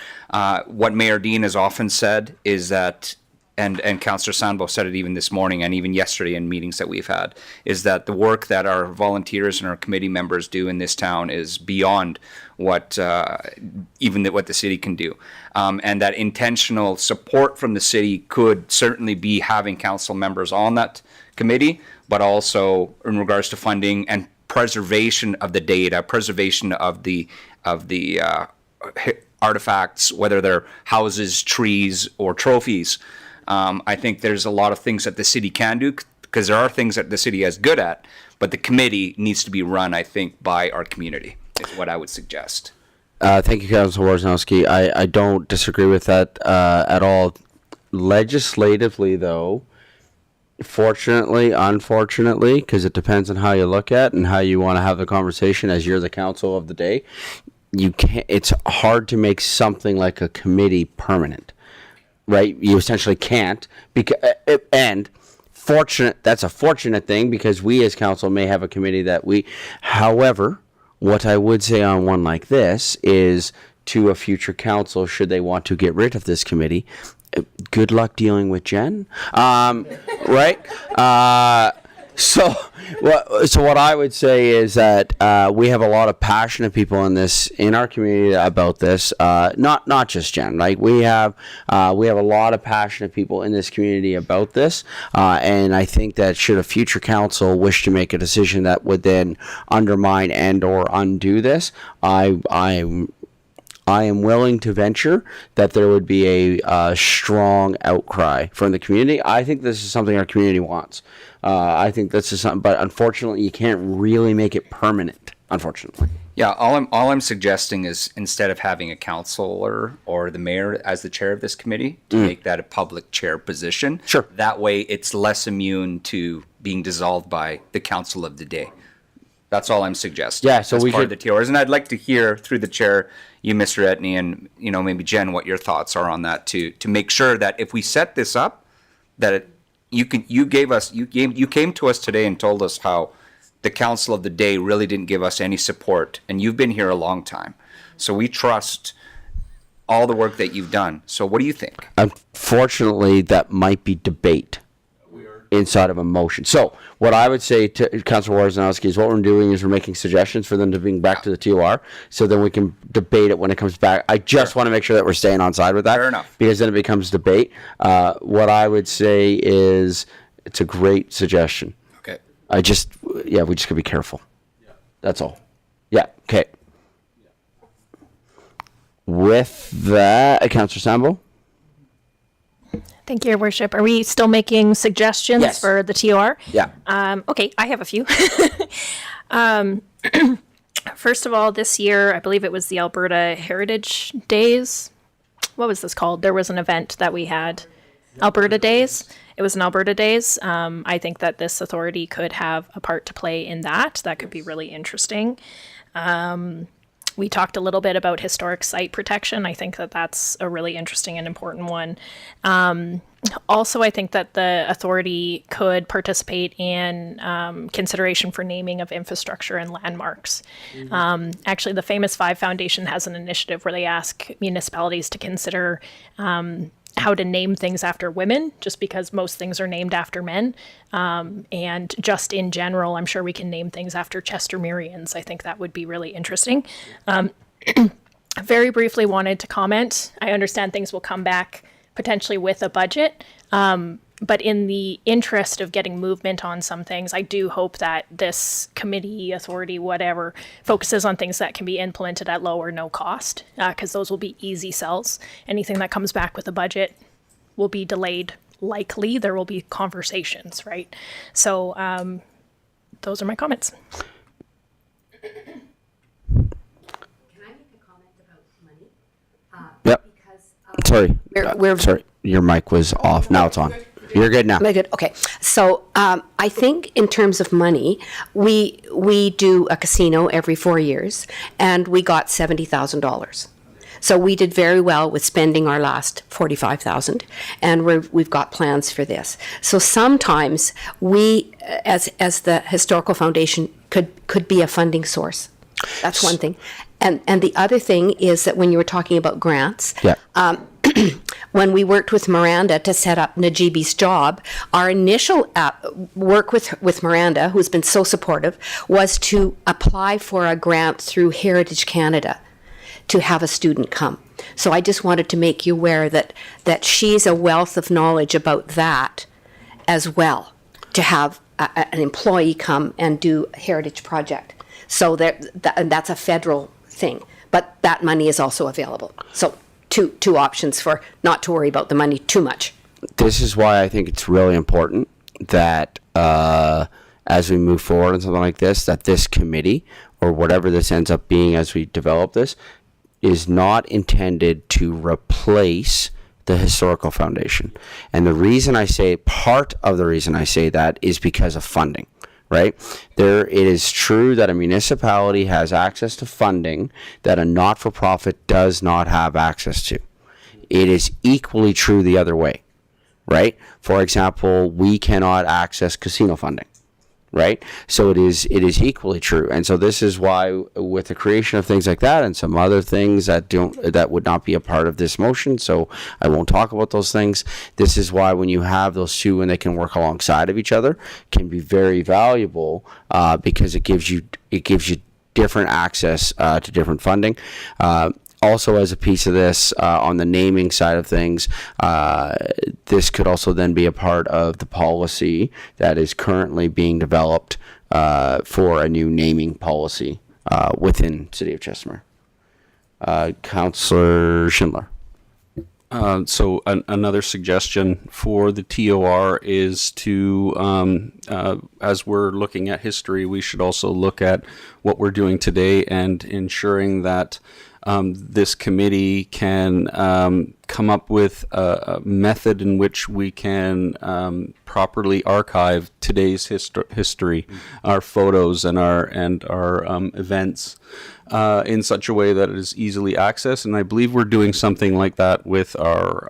What Mayor Dean has often said is that, and Councillor Sandbo said it even this morning and even yesterday in meetings that we've had, is that the work that our volunteers and our committee members do in this town is beyond what what the city can do. And that intentional support from the city could certainly be having council members on that committee, but also in regards to funding and preservation of the data, preservation of the artifacts, whether they're houses, trees, or trophies. I think there's a lot of things that the city can do, because there are things that the city is good at, but the committee needs to be run, I think, by our community, is what I would suggest. Thank you, Councillor Worzynowski. I don't disagree with that at all. Legislatively, though, fortunately, unfortunately, because it depends on how you look at and how you want to have the conversation as you're the council of the day, you can't. It's hard to make something like a committee permanent, right? You essentially can't, because and that's a fortunate thing, because we as council may have a committee that we. However, what I would say on one like this is, to a future council, should they want to get rid of this committee, good luck dealing with Jen, right? So what I would say is that we have a lot of passionate people in our community about this. Not just Jen. Like we have a lot of passionate people in this community about this, and I think that should a future council wish to make a decision that would then undermine and or undo this, I am willing to venture that there would be a strong outcry from the community. I think this is something our community wants. I think this is something, but unfortunately, you can't really make it permanent, unfortunately. Yeah, all I'm suggesting is, instead of having a councillor or the mayor as the chair of this committee, to make that a public chair position. Sure. That way, it's less immune to being dissolved by the council of the day. That's all I'm suggesting. Yeah, so as we part could, of the TORs, and I'd like to hear through the chair, you, Mr. Etney, and maybe Jen, what your thoughts are on that to make sure that if we set this up, that you came to us today and told us how the council of the day really didn't give us any support, and you've been here a long time, so we trust all the work that you've done. So what do you think? Unfortunately, that might be debate inside of a motion. So what I would say to Councillor Worzynowski is, what we're doing is we're making suggestions for them to bring back to the TOR, so then we can debate it when it comes back. I just want to make sure that we're staying on side with that. Fair enough. Because then it becomes debate. What I would say is, it's a great suggestion. Okay. we just gotta be careful. Yeah. That's all. Yeah, okay. Yeah. With that, Councillor Sambo? Thank you, Your Worship. Are we still making suggestions Yes. for the TOR? Yeah. Okay, I have a few. First of all, this year, I believe it was the Alberta Heritage Days. What was this called? There was an event that we had. Alberta Days. It was an Alberta Days. I think that this authority could have a part to play in that. That could be really interesting. We talked a little bit about historic site protection. I think that that's a really interesting and important one. Also, I think that the authority could participate in consideration for naming of infrastructure and landmarks. Actually, the Famous Five Foundation has an initiative where they ask municipalities to consider how to name things after women, just because most things are named after men. And just in general, I'm sure we can name things after Chestermereans. I think that would be really interesting. Very briefly wanted to comment. I understand things will come back potentially with a budget. But in the interest of getting movement on some things, I do hope that this committee, authority, whatever, focuses on things that can be implemented at low or no cost, because those will be easy sells. Anything that comes back with a budget will be delayed. Likely, there will be conversations, right? So those are my comments. Can I make a comment about money? Yep. Because Sorry. we're Sorry. Your mic was off. Now it's on. You're good now. Am I good? Okay. So I think in terms of money, we do a casino every 4 years, and we got $70,000. So we did very well with spending our last 45,000, and we've got plans for this. So sometimes we, as the Historical Foundation, could be a funding source. That's one thing. And the other thing is that when you were talking about grants, when we worked with Miranda to set up Najibi's job, our initial work with Miranda, who's been so supportive, was to apply for a grant through Heritage Canada to have a student come. So I just wanted to make you aware that she's a wealth of knowledge about that as well, to have an employee come and do a heritage project. So that's a federal thing, but that money is also available. So two options for not to worry about the money too much. This is why I think it's really important that as we move forward on something like this, that this committee, or whatever this ends up being as we develop this, is not intended to replace the Historical Foundation. And the reason I say, part of the reason I say that is because of funding. Right? It is true that a municipality has access to funding that a not-for-profit does not have access to. It is equally true the other way, right? For example, we cannot access casino funding, right? So it is equally true. And so this is why, with the creation of things like that and some other things that would not be a part of this motion, so I won't talk about those things. This is why when you have those two and they can work alongside of each other, can be very valuable because it gives you different access to different funding. Also, as a piece of this, on the naming side of things, this could also then be a part of the policy that is currently being developed for a new naming policy within City of Chestermere. Councillor Schindler. So another suggestion for the TOR is to, as we're looking at history, we should also look at what we're doing today and ensuring that this committee can come up with a method in which we can properly archive today's history, our photos and our events in such a way that it is easily accessed. And I believe we're doing something like that with our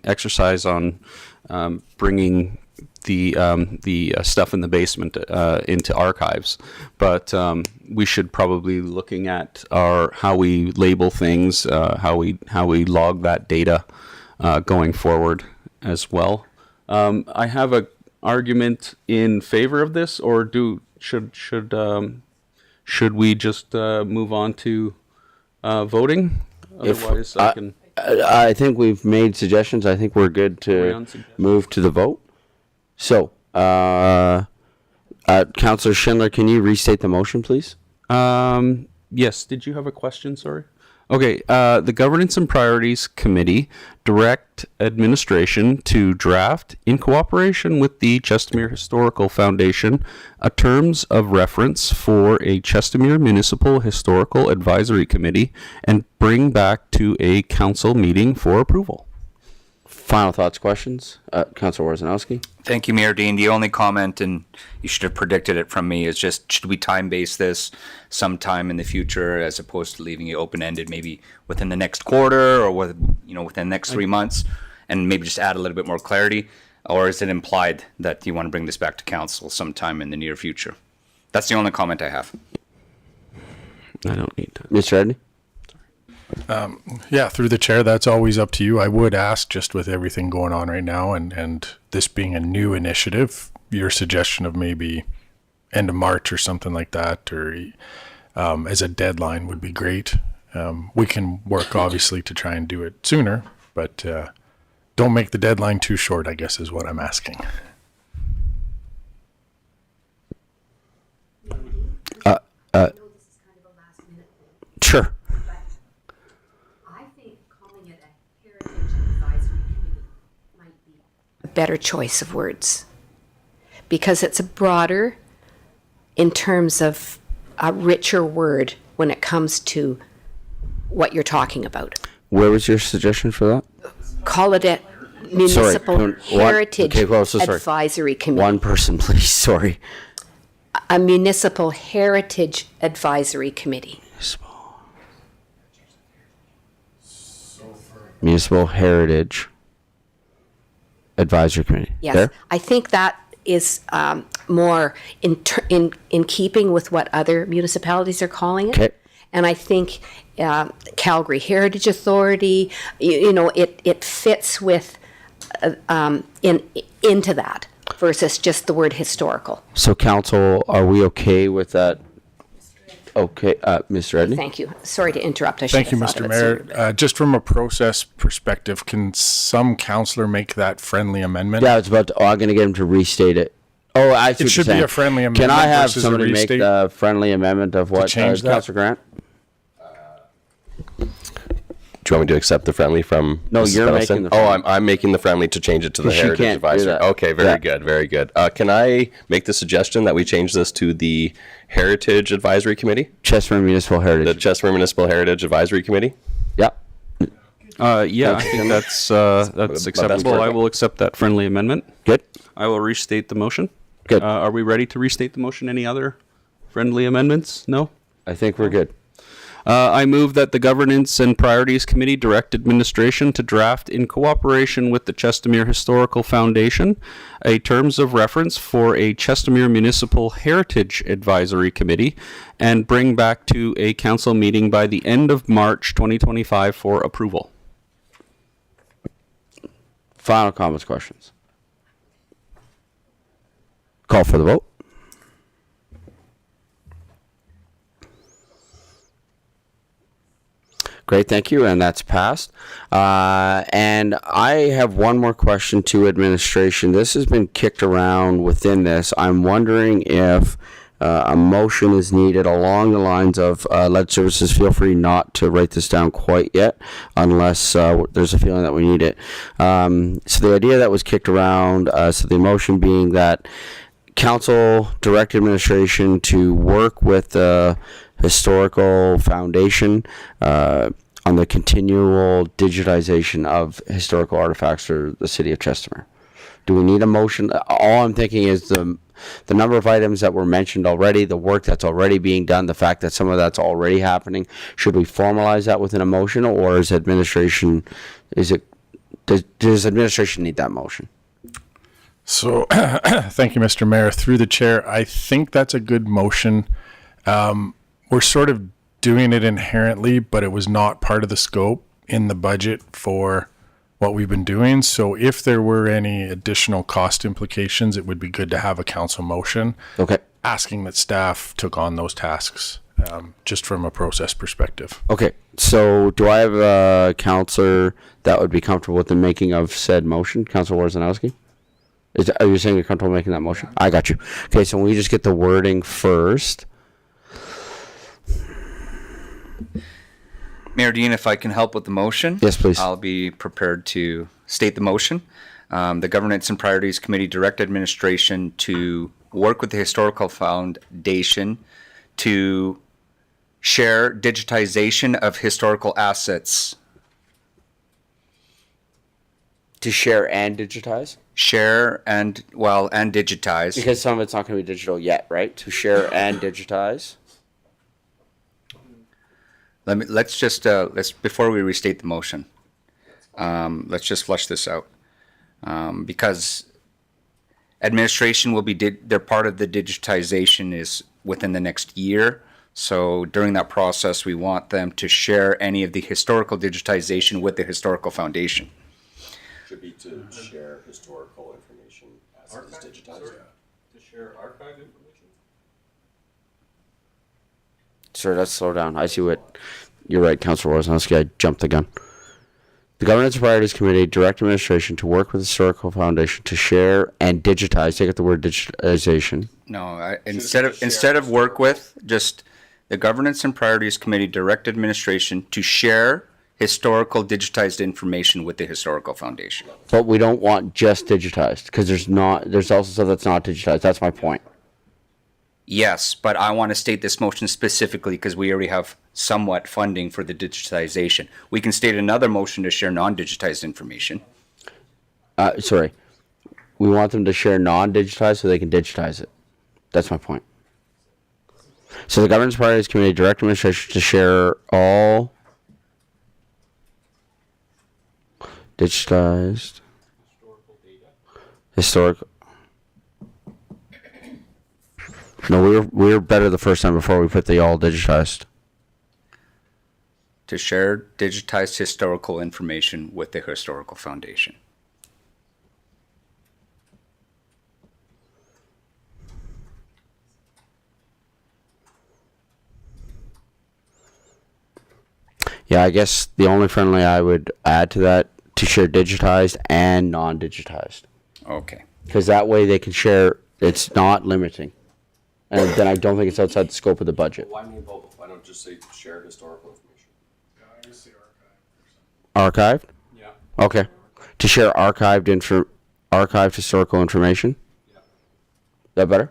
exercise on bringing the stuff in the basement into archives, but we should probably be looking at how we label things, how we log that data going forward as well. I have an argument in favor of this, or should we just move on to voting? Otherwise, I think we've made suggestions. I think we're good to move to the vote. So, Councillor Schindler, can you restate the motion, please? Yes. Did you have a question? Sorry. Okay. The Governance and Priorities Committee direct administration to draft, in cooperation with the Chestermere Historical Foundation, a terms of reference for a Chestermere Municipal Historical Advisory Committee and bring back to a council meeting for approval. Final thoughts, questions? Councillor Worzanowski? Thank you, Mayor Dean. The only comment, and you should have predicted it from me, is just should we time base this sometime in the future as opposed to leaving it open-ended, maybe within the next quarter or within the next 3 months, and maybe just add a little bit more clarity? Or is it implied that you want to bring this back to council sometime in the near future? That's the only comment I have. I don't need to. Mr. Edney? Yeah, through the chair, that's always up to you. I would ask, just with everything going on right now and this being a new initiative, your suggestion of maybe end of March or something like that, or as a deadline would be great. We can work, obviously, to try and do it sooner, but don't make the deadline too short, I guess, is what I'm asking. Sure. Better choice of words, because it's a broader in terms of a richer word when it comes to what you're talking about. Where was your suggestion for that? Call it a Municipal Heritage Advisory Committee. One person, please. Sorry. A Municipal Heritage Advisory Committee. Municipal Heritage Advisory Committee. Yes, There? I think that is more in keeping with what other municipalities are calling it. Okay. And I think Calgary Heritage Authority, it fits with into that versus just the word historical. So council, are we okay with that? Okay, Mr. Edney? Thank you. Sorry to interrupt. I should Thank you, have thought Mr. of it Mayor. sooner. Just from a process perspective, can some councillor make that friendly amendment? Yeah, I was about to, I'm going to get him to restate it. Oh, I see what It you're should be saying. a friendly Can I amendment have versus a somebody make restate the friendly amendment of what, change that? Councillor Grant? Do you want me to accept the friendly from? No, Mrs. you're Peddlesden? making the Oh, friendly. I'm making the friendly to change it to the She Heritage can't do Advisory. that. Okay, very Yeah. good, very good. Can I make the suggestion that we change this to the Heritage Advisory Committee? Chestermere Municipal The Heritage. Chestermere Municipal Heritage Advisory Committee? Yep. Yeah, I think that's acceptable. I will accept that friendly amendment. Good. I will restate the motion. Good. Are we ready to restate the motion? Any other friendly amendments? No? I think we're good. I move that the Governance and Priorities Committee direct administration to draft, in cooperation with the Chestermere Historical Foundation, a terms of reference for a Chestermere Municipal Heritage Advisory Committee and bring back to a council meeting by the end of March 2025 for approval. Final comments, questions? Call for the vote. Great, thank you, and that's passed. And I have one more question to administration. This has been kicked around within this. I'm wondering if a motion is needed along the lines of lead services. Feel free not to write this down quite yet unless there's a feeling that we need it. So the idea that was kicked around, so the motion being that council direct administration to work with the historical foundation on the continual digitization of historical artifacts for the city of Chestermere. Do we need a motion? All I'm thinking is the number of items that were mentioned already, the work that's already being done, the fact that some of that's already happening. Should we formalize that within a motion, or is administration, does administration need that motion? So, thank you, Mr. Mayor. Through the chair, I think that's a good motion. We're sort of doing it inherently, but it was not part of the scope in the budget for what we've been doing. So if there were any additional cost implications, it would be good to have a council motion Okay. asking that staff took on those tasks, just from a process perspective. Okay. So do I have a counselor that would be comfortable with the making of said motion? Councillor Warzanowski? Are you saying you're comfortable making that motion? I got you. Okay, so we just get the wording first. Mayor Dean, if I can help with the motion. Yes, please. I'll be prepared to state the motion. The Governance and Priorities Committee direct administration to work with the Historical Foundation to share digitization of historical assets. To share and digitize? Share and digitize. Because some of it's not going to be digital yet, right? To share and digitize? Let's before we restate the motion, let's just flush this out. Because administration will be, they're part of the digitization is within the next year. So during that process, we want them to share any of the historical digitization with the Historical Foundation. Should be to share historical information as it is digitized. To share archive information? Sir, let's slow down. I see what... You're right, Councillor Warzanowski. I jumped the gun. The Governance and Priorities Committee direct administration to work with the Historical Foundation to share and digitize. Take out the word digitization. No, instead of work with, just the Governance and Priorities Committee direct administration to share historical digitized information with the Historical Foundation. But we don't want just digitized because there's also stuff that's not digitized. That's my point. Yes, but I want to state this motion specifically because we already have somewhat funding for the digitization. We can state another motion to share non-digitized information. Sorry. We want them to share non-digitized so they can digitize it. That's my point. So the Governance Priorities Committee direct administration to share all Digitized. Historical. No, we were better the first time before we put the all digitized. To share digitized historical information with the Historical Foundation. Yeah, I guess the only friendly I would add to that, to share digitized and non-digitized. Okay. Because that way they can share, it's not limiting. And then I don't think it's outside the scope of the budget. Why mean both? Why don't just say shared historical information? Archived? Yeah. Okay. To share archived historical information? Yeah. That better?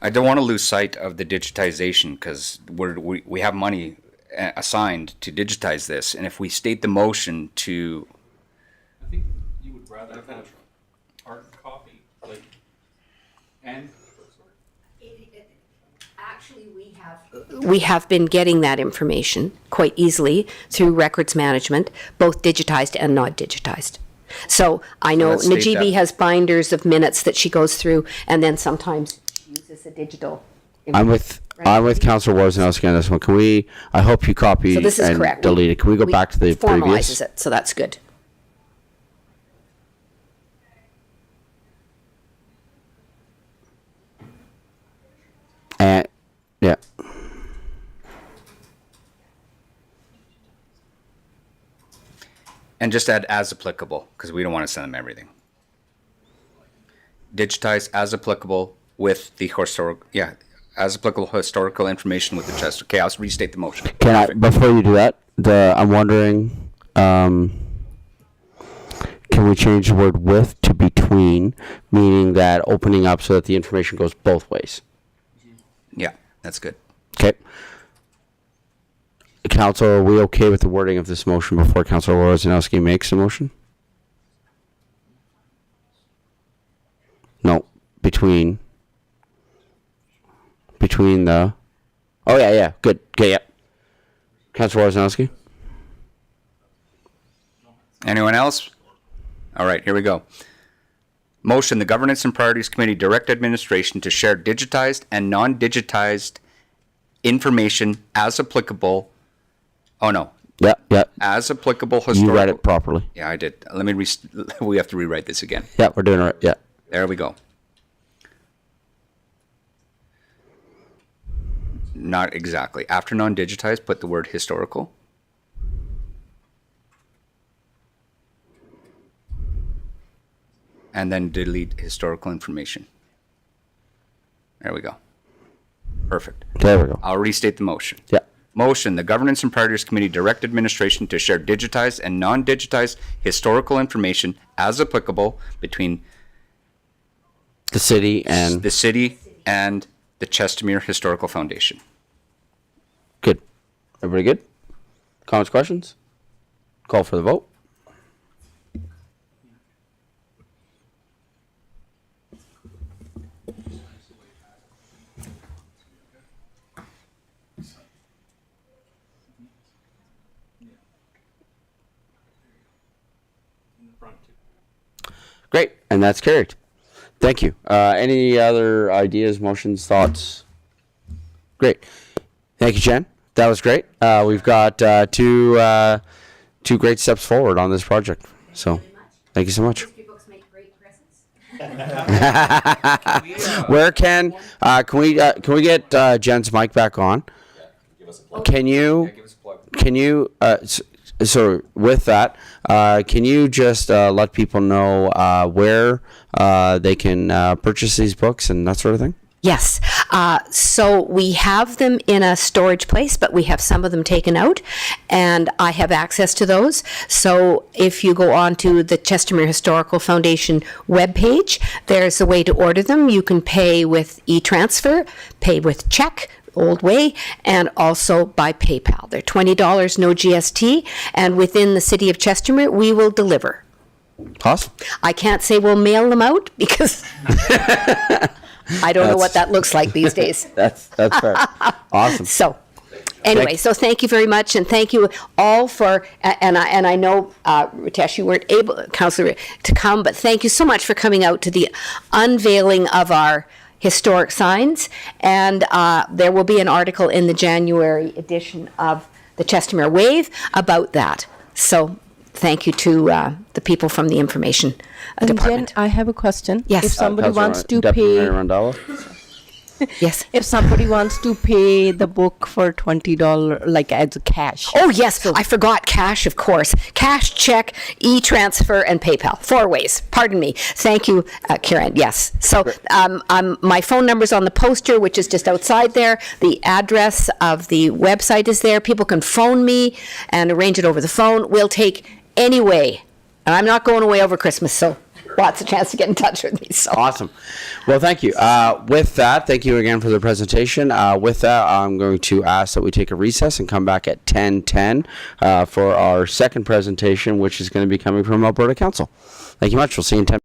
I don't want to lose sight of the digitization because we have money assigned to digitize this. And if we state the motion to... I think you would rather have hard copy, like, and... Actually, we have been getting that information quite easily through records management, both digitized and not digitized. So I know let's state Najibi that. has binders of minutes that she goes through and then sometimes uses a digital. I'm with Councillor Wozinowski on this one. Can we, I hope you copy So this is and correct. delete it. Can we go back to the Formalizes previous? it, so that's good. And, yeah. And just add as applicable, because we don't want to send them everything. Digitize as applicable with the as applicable historical information with the Chester. Okay, I'll restate the motion. Can I, before you do that, I'm wondering, can we change the word with to between, meaning that opening up so that the information goes both ways? Yeah, that's good. Okay. Council, are we okay with the wording of this motion before Councillor Wozinowski makes the motion? No, between the... Oh, yeah, good. Okay, yeah. Councillor Wozinowski? Anyone else? All right, here we go. Motion, the Governance and Priorities Committee direct administration to share digitized and non-digitized information as applicable. Oh, no. Yeah. As applicable historical. You read it properly. Yeah, I did. Let me we have to rewrite this again. Yeah, we're doing it right. Yeah. There we go. Not exactly. After non-digitized, put the word historical. And then delete historical information. There we go. Perfect. There we go. I'll restate the motion. Yeah. Motion, the Governance and Priorities Committee direct administration to share digitized and non-digitized historical information as applicable between The city and... the city and the Chestermere Historical Foundation. Good. Everybody good? Comments, questions? Call for the vote. Great, and that's carried. Thank you. Any other ideas, motions, thoughts? Great. Thank you, Jen. That was great. We've got two great steps forward on this project. So, thank you so much. Books make great presents. Where can we get Jen's mic back on? Give us a plug. Can you? Give us a plug. Can you? So with that, can you just let people know where they can purchase these books and that sort of thing? Yes. So we have them in a storage place, but we have some of them taken out, and I have access to those. So if you go on to the Chestermere Historical Foundation webpage, there's a way to order them. You can pay with e-transfer, pay with check, old way, and also by PayPal. They're $20, no GST, and within the city of Chestermere, we will deliver. Awesome. I can't say we'll mail them out because I don't know what that looks like these days. That's fair. Awesome. So, Anyway, so thank you very much, and thank you all for, and I know, Ritesh, you weren't able, Councillor, to come, but thank you so much for coming out to the unveiling of our historic signs. And there will be an article in the January edition of the Chestermere Wave about that. So thank you to the people from the information And department. Jen, I have a question. Yes. If somebody wants to Deputy pay, Mayor Randhawa? Yes. if somebody wants to pay the book for $20, like as a cash. Oh, yes, I forgot cash, of course. Cash, check, e-transfer, and PayPal. 4 ways. Pardon me. Thank you, Kiran. Yes. So my phone number's on the poster, which is just outside there. The address of the website is there. People can phone me and arrange it over the phone. We'll take any way. And I'm not going away over Christmas, so lots of chance to get in touch with me. So. Awesome. Well, thank you. With that, thank you again for the presentation. With that, I'm going to ask that we take a recess and come back at 10:10 for our second presentation, which is going to be coming from Alberta Council. Thank you much. We'll see you in 10.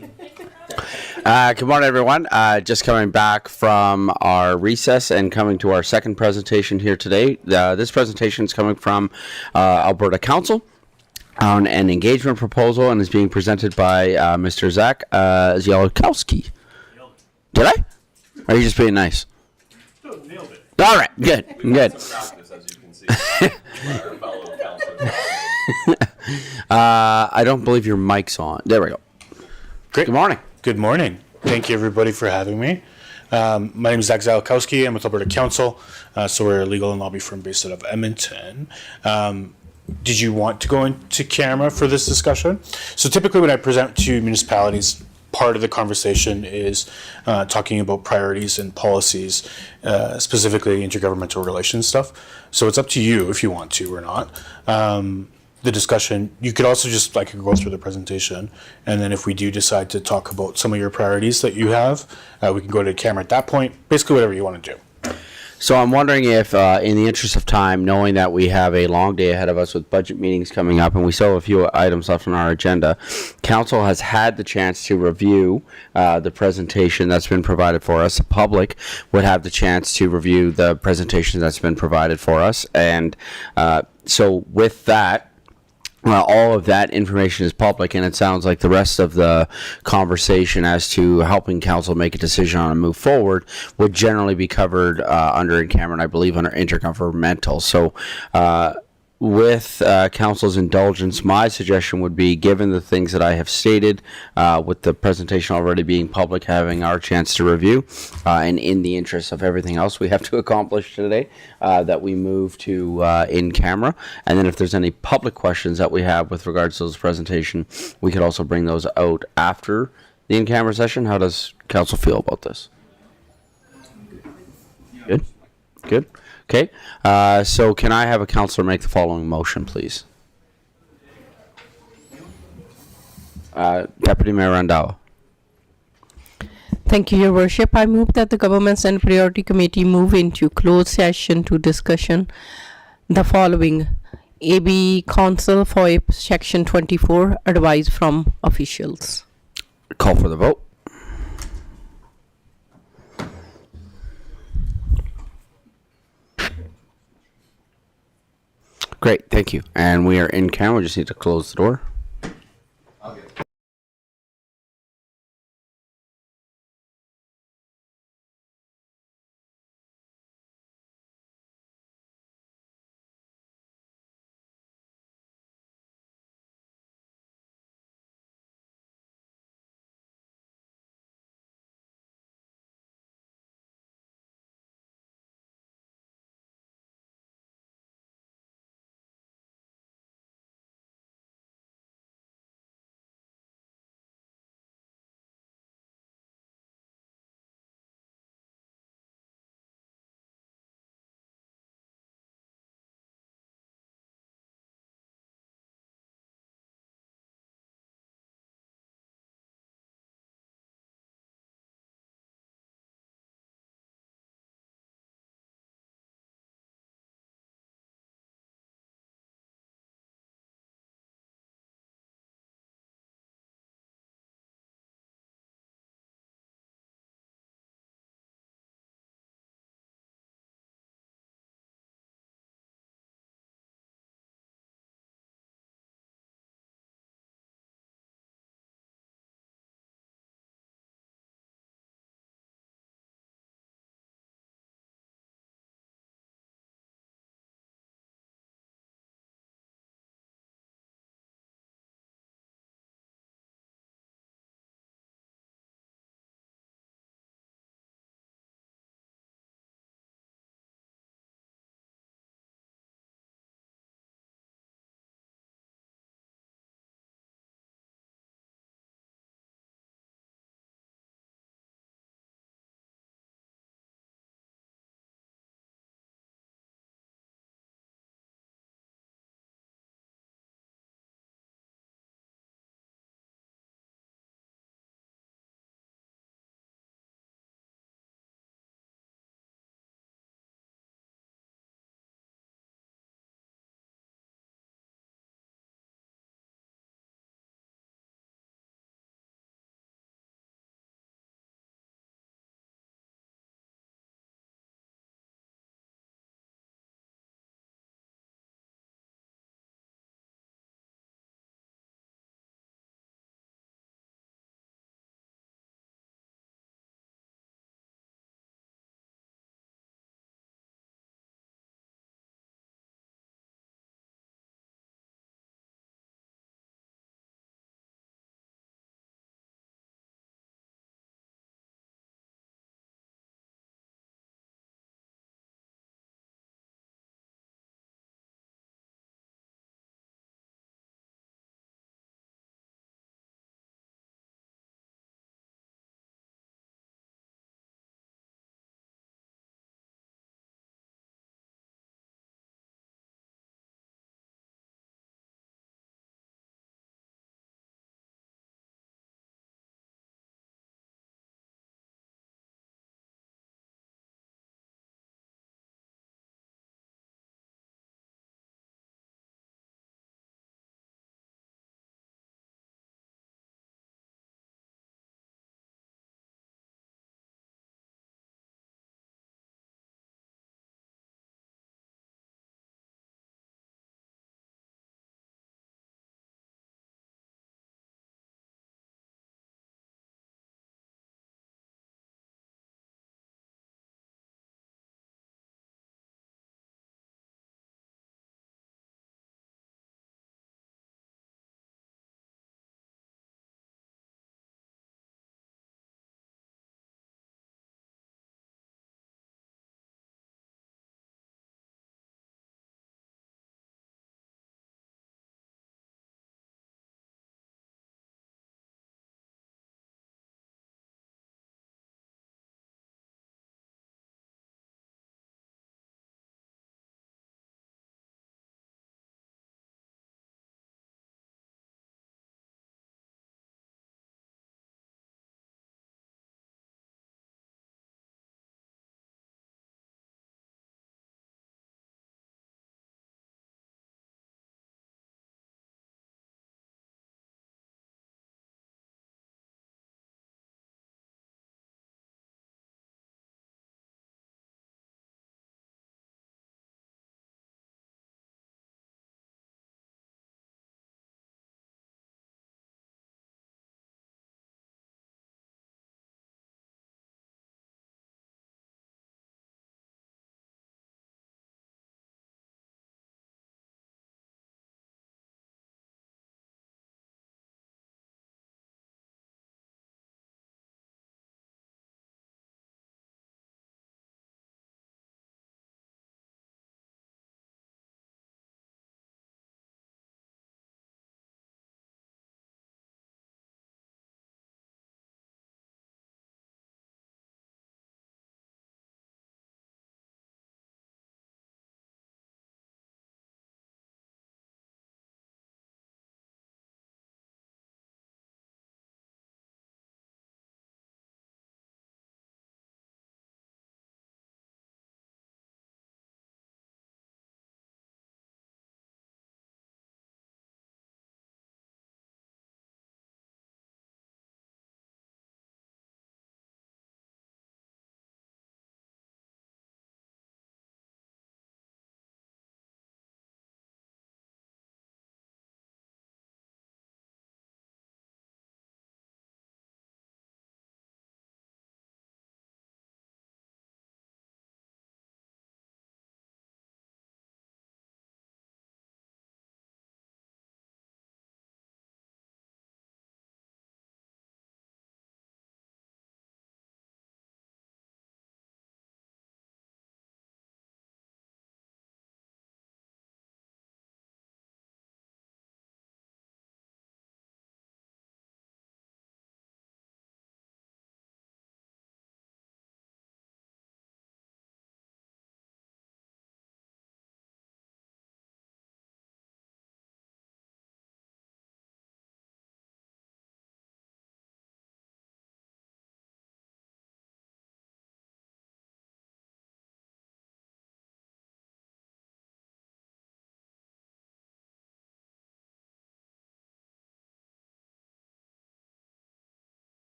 Good morning, everyone. Just coming back from our recess and coming to our second presentation here today. This presentation is coming from Alberta Council on an engagement proposal and is being presented by Mr. Zack Ziolkowski. Did I? Or are you just being nice? Nailed it. All right, good, good. I don't believe your mic's on. There we go. Great. Good morning. Good morning. Thank you, everybody, for having me. My name is Zack Ziolkowski. I'm with Alberta Council. So we're a legal and lobby firm based out of Edmonton. Did you want to go into camera for this discussion? So typically when I present to municipalities, part of the conversation is talking about priorities and policies, specifically intergovernmental relations stuff. So it's up to you if you want to or not. The discussion, you could also just, I could go through the presentation, and then if we do decide to talk about some of your priorities that you have, we can go to camera at that point, basically whatever you want to do. So I'm wondering if, in the interest of time, knowing that we have a long day ahead of us with budget meetings coming up and we still have a few items left on our agenda, Council has had the chance to review the presentation that's been provided for us. The public would have the chance to review the presentation that's been provided for us. And so with that, all of that information is public, and it sounds like the rest of the conversation as to helping council make a decision on a move forward would generally be covered under in camera, and I believe under intergovernmental. So with council's indulgence, my suggestion would be, given the things that I have stated, with the presentation already being public, having our chance to review, and in the interest of everything else we have to accomplish today, that we move to in camera. And then if there's any public questions that we have with regards to this presentation, we could also bring those out after the in camera session. How does council feel about this? Good? Good? Okay, so can I have a councillor make the following motion, please? Deputy Mayor Randhawa. Thank you, Your Worship. I move that the Governments and Priority Committee move into closed session to discussion the following: AB Council FOIP Section 24, advice from officials. Call for the vote. Great, thank you. And we are in camera. We just need to close the door.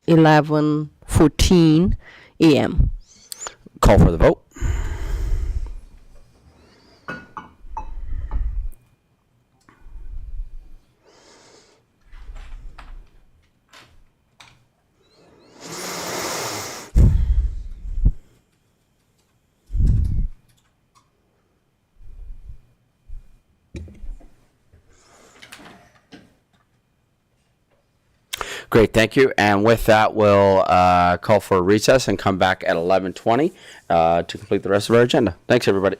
11:14 a.m. Call for the vote. Great, thank you. And with that, we'll call for a recess and come back at 11:20 to complete the rest of our agenda. Thanks, everybody.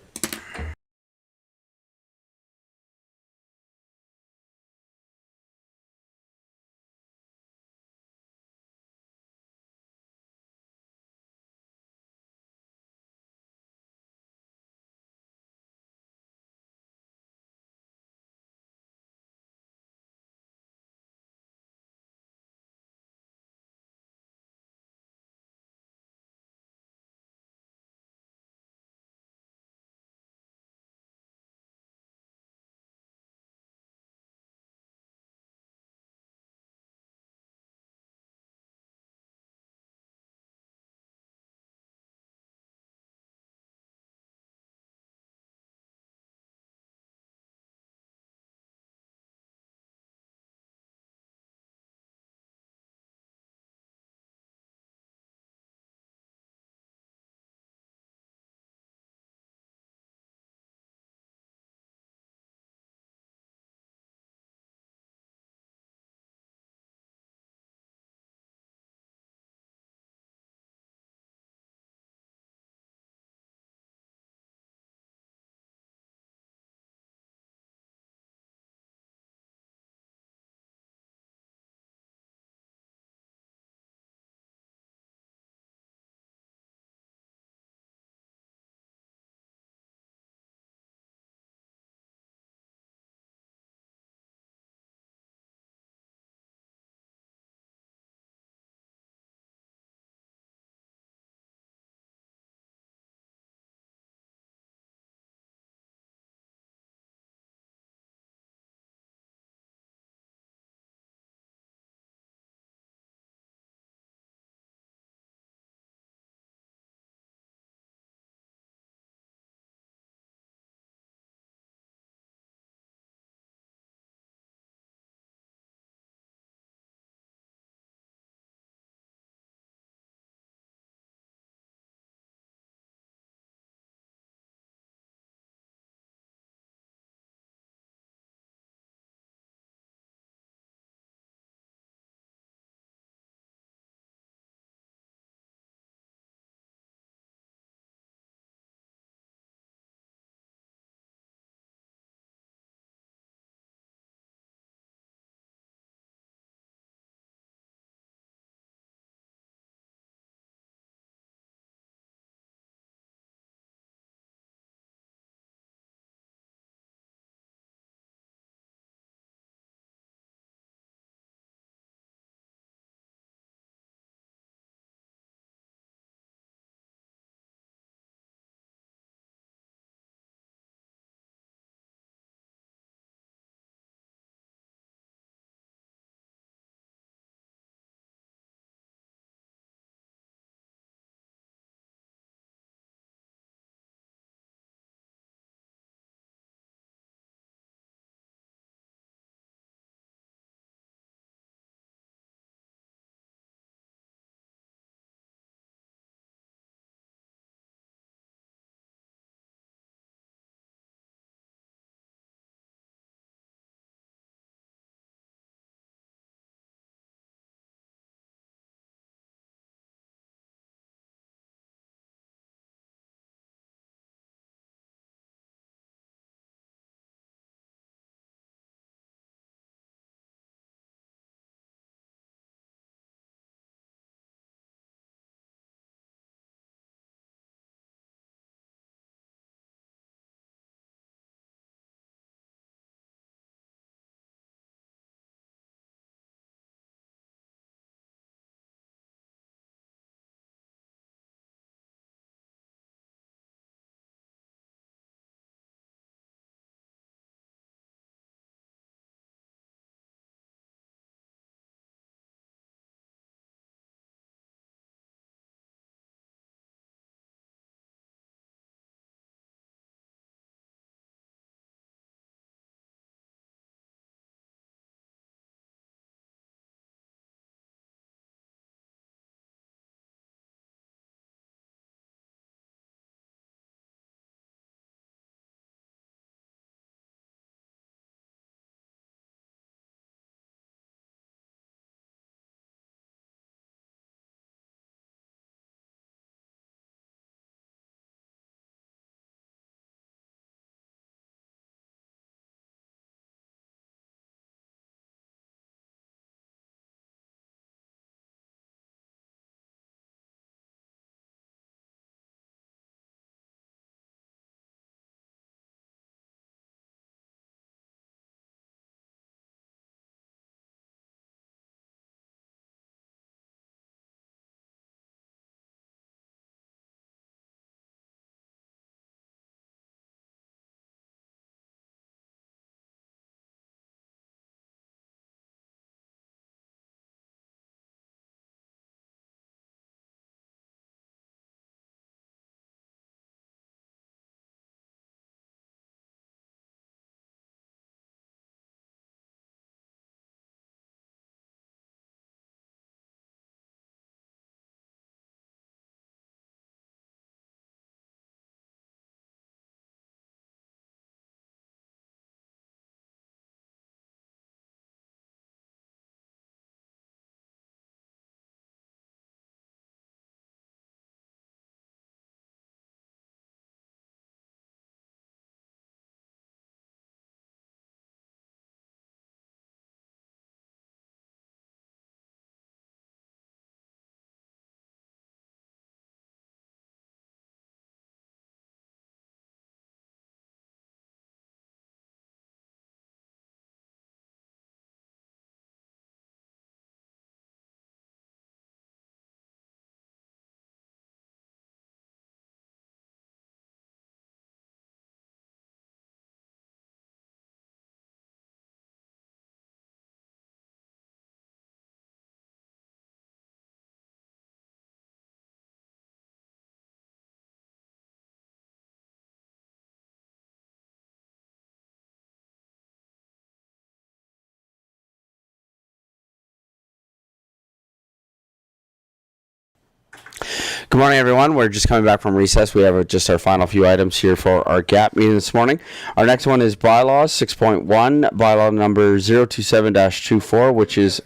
Good morning, everyone. We're just coming back from recess. We have just our final few items here for our GAP meeting this morning. Our next one is bylaws 6.1, bylaw number 027-24, which is...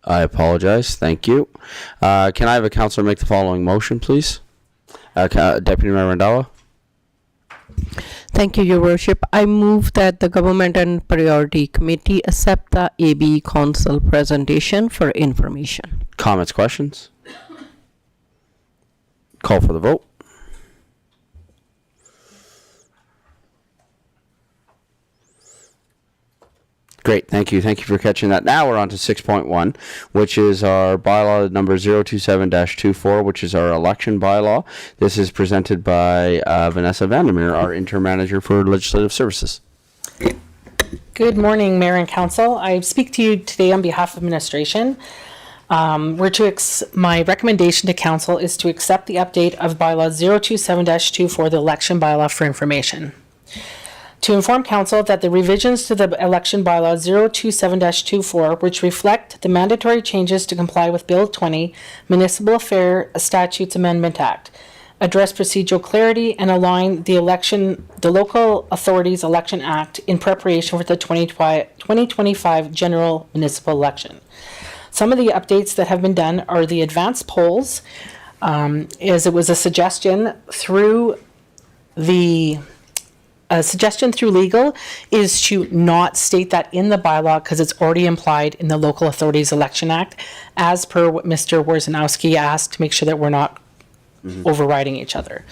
I apologize. Thank you. Can I have a councillor make the following motion, please? Deputy Mayor Randhawa. Thank you, Your Worship. I move that the Government and Priority Committee accept the AB Council presentation for information. Comments, questions? Call for the vote. Great, thank you. Thank you for catching that. Now we're on to 6.1, which is our bylaw number 027-24, which is our election bylaw. This is presented by Vanessa Vandermeer, our interim manager for legislative services. Good morning, Mayor and Council. I speak to you today on behalf of administration. My recommendation to Council is to accept the update of bylaw 027-24, the election bylaw, for information. To inform Council that the revisions to the election bylaw 027-24, which reflect the mandatory changes to comply with Bill 20, Municipal Affair Statutes Amendment Act, address procedural clarity and align the Local Authorities Election Act in preparation for the 2025 general municipal election. Some of the updates that have been done are the advanced polls, as it was a suggestion through legal is to not state that in the bylaw because it's already implied in the Local Authorities Election Act, as per what Mr. Warzanowski asked, to make sure that we're not overriding each other.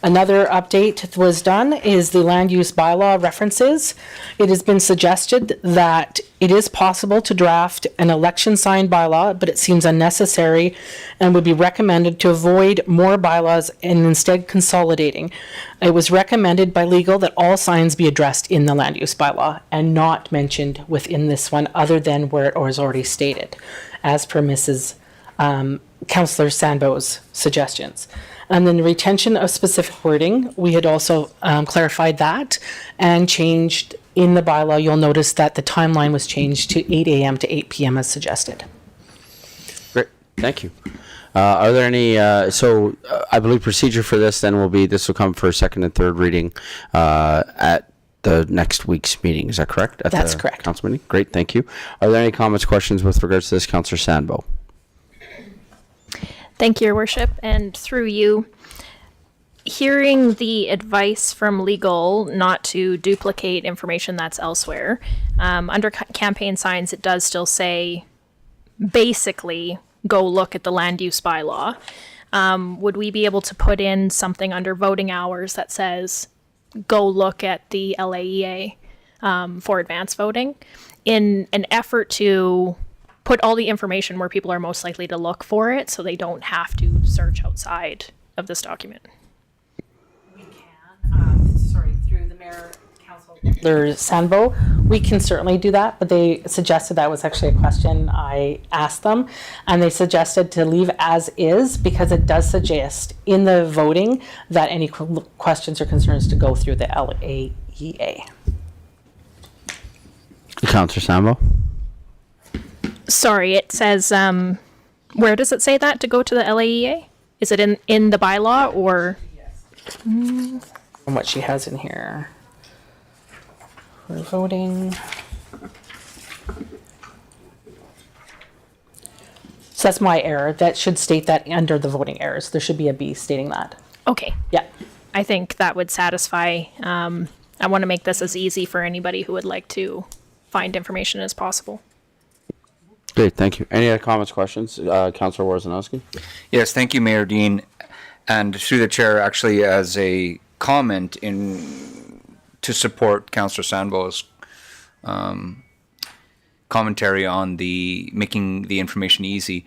Another update that was done is the land use bylaw references. It has been suggested that it is possible to draft an election sign bylaw, but it seems unnecessary and would be recommended to avoid more bylaws and instead consolidating. It was recommended by legal that all signs be addressed in the land use bylaw and not mentioned within this one other than where it was already stated, as per Mrs. Councillor Sandbo's suggestions. And then the retention of specific wording, we had also clarified that and changed in the bylaw. You'll notice that the timeline was changed to 8 a.m. to 8 p.m. as suggested. Great, thank you. Are there any, I believe procedure for this then will be, this will come for second and third reading at the next week's meeting. Is that correct? That's correct. Council meeting? Great, thank you. Are there any comments, questions with regards to this, Councillor Sandbo? Thank you, Your Worship. And through you, hearing the advice from legal not to duplicate information that's elsewhere, under campaign signs, it does still say, basically, go look at the land use bylaw. Would we be able to put in something under voting hours that says, go look at the LAEA for advance voting, in an effort to put all the information where people are most likely to look for it so they don't have to search outside of this document? We can, through the Mayor, Councillor Sandbo, we can certainly do that, but they suggested that was actually a question I asked them, and they suggested to leave as is because it does suggest in the voting that any questions or concerns to go through the LAEA. Councillor Sandbo? Sorry, it says, where does it say that to go to the LAEA? Is it in the bylaw or? And what she has in here. We're voting. So that's my error. That should state that under the voting errors. There should be a B stating that. Okay. Yeah. I think that would satisfy. I want to make this as easy for anybody who would like to find information as possible. Great, thank you. Any other comments, questions? Councillor Warzanowski? Yes, thank you, Mayor Dean. And through the chair, actually, as a comment to support Councillor Sandbo's commentary on making the information easy.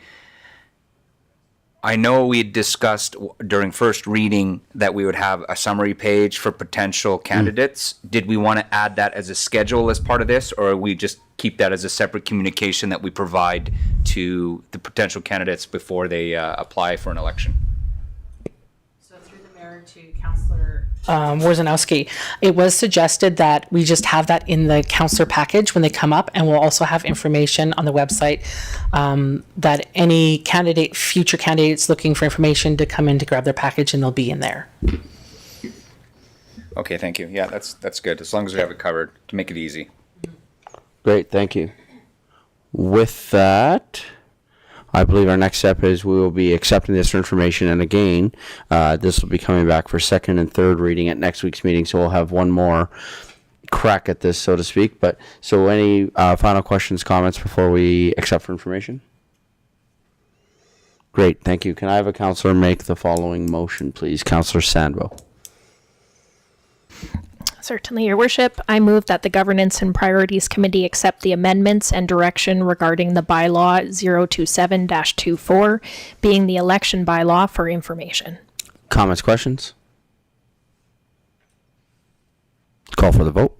I know we had discussed during first reading that we would have a summary page for potential candidates. Did we want to add that as a schedule as part of this, or we just keep that as a separate communication that we provide to the potential candidates before they apply for an election? So through the Mayor to Councillor Worzanowski, it was suggested that we just have that in the counselor package when they come up, and we'll also have information on the website that any future candidates looking for information to come in to grab their package, and they'll be in there. Okay, thank you. Yeah, that's good. As long as we have it covered to make it easy. Great, thank you. With that, I believe our next step is we will be accepting this information, and again, this will be coming back for second and third reading at next week's meeting, so we'll have one more crack at this, so to speak. But so any final questions, comments before we accept for information? Great, thank you. Can I have a councillor make the following motion, please? Councillor Sandbo. Certainly, Your Worship. I move that the Governance and Priorities Committee accept the amendments and direction regarding the Bylaw 027-24, being the election bylaw, for information. Comments, questions? Call for the vote.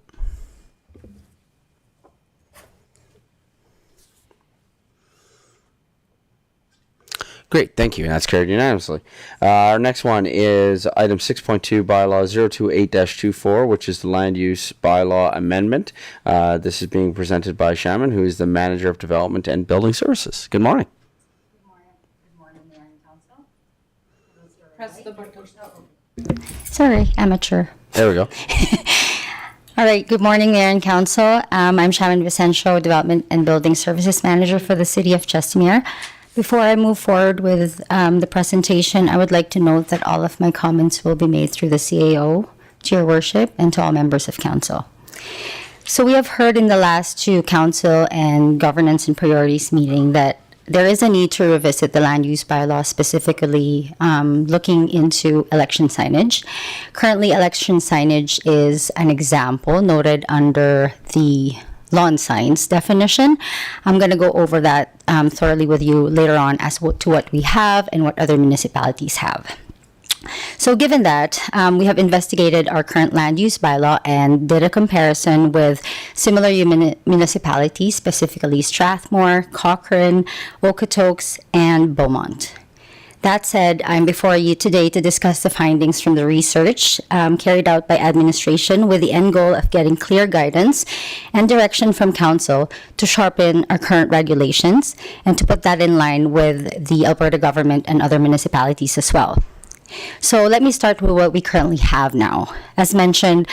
Great, thank you. That's carried unanimously. Our next one is item 6.2, bylaw 028-24, which is the land use bylaw amendment. This is being presented by Shamin, who is the Manager of Development and Building Services. Good morning. Good morning, Mayor and Council. Press the button. Sorry, amateur. There we go. All right, good morning, Mayor and Council. I'm Shamin Vicencio, Development and Building Services Manager for the City of Chestermere. Before I move forward with the presentation, I would like to note that all of my comments will be made through the CAO, to Your Worship, and to all members of Council. So we have heard in the last two Council and Governance and Priorities meeting that there is a need to revisit the land use bylaw, specifically looking into election signage. Currently, election signage is an example noted under the lawn signs definition. I'm going to go over that thoroughly with you later on as to what we have and what other municipalities have. So given that, we have investigated our current land use bylaw and did a comparison with similar municipalities, specifically Strathmore, Cochrane, Okotoks, and Beaumont. That said, I'm before you today to discuss the findings from the research carried out by administration with the end goal of getting clear guidance and direction from Council to sharpen our current regulations and to put that in line with the Alberta government and other municipalities as well. So let me start with what we currently have now. As mentioned,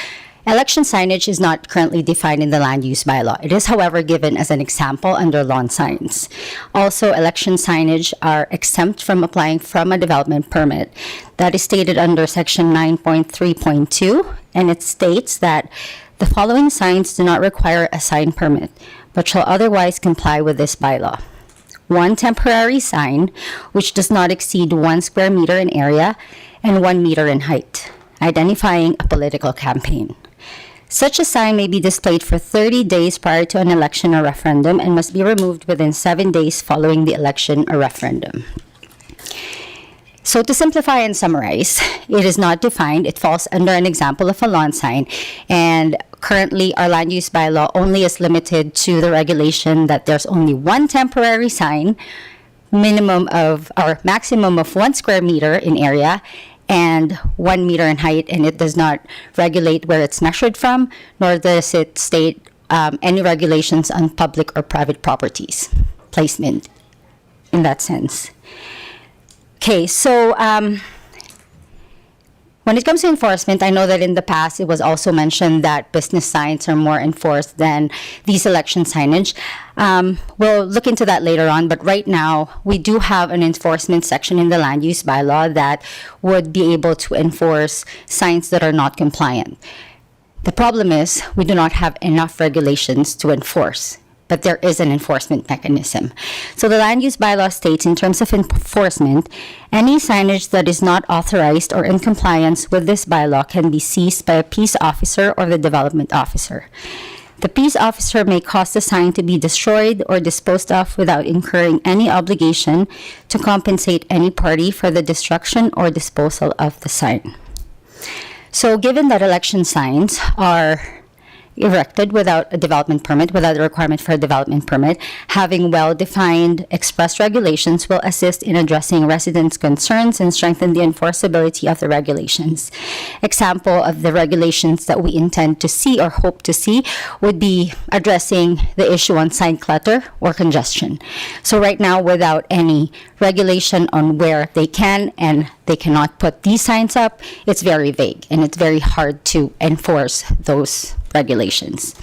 election signage is not currently defined in the land use bylaw. It is, however, given as an example under lawn signs. Also, election signage are exempt from applying from a development permit. That is stated under section 9.3.2, and it states that the following signs do not require a sign permit, but shall otherwise comply with this bylaw. One temporary sign, which does not exceed 1 square meter in area and 1 meter in height, identifying a political campaign. Such a sign may be displayed for 30 days prior to an election or referendum and must be removed within 7 days following the election or referendum. So to simplify and summarize, it is not defined. It falls under an example of a lawn sign, and currently our land use bylaw only is limited to the regulation that there's only one temporary sign, maximum of 1 square meter in area, and 1 meter in height, and it does not regulate where it's measured from, nor does it state any regulations on public or private properties placement in that sense. Okay, so when it comes to enforcement, I know that in the past it was also mentioned that business signs are more enforced than these election signage. We'll look into that later on, but right now we do have an enforcement section in the land use bylaw that would be able to enforce signs that are not compliant. The problem is we do not have enough regulations to enforce, but there is an enforcement mechanism. So the land use bylaw states, in terms of enforcement, any signage that is not authorized or in compliance with this bylaw can be seized by a peace officer or the development officer. The peace officer may cause the sign to be destroyed or disposed of without incurring any obligation to compensate any party for the destruction or disposal of the sign. So given that election signs are erected without a development permit, without a requirement for a development permit. Having well-defined express regulations will assist in addressing residents' concerns and strengthen the enforceability of the regulations. Example of the regulations that we intend to see or hope to see would be addressing the issue on sign clutter or congestion. So right now, without any regulation on where they can and they cannot put these signs up, it's very vague and it's very hard to enforce those regulations.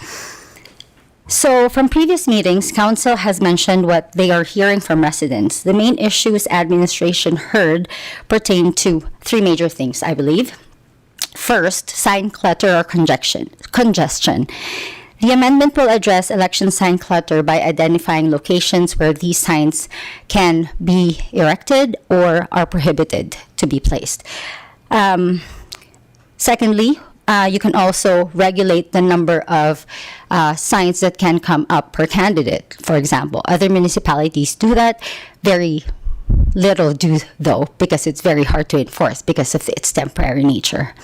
So from previous meetings, Council has mentioned what they are hearing from residents. The main issues administration heard pertain to three major things, I believe. First, sign clutter or congestion. The amendment will address election sign clutter by identifying locations where these signs can be erected or are prohibited to be placed. Secondly, you can also regulate the number of signs that can come up per candidate, for example. Other municipalities do that. Very little do, though, because it's very hard to enforce because of its temporary nature.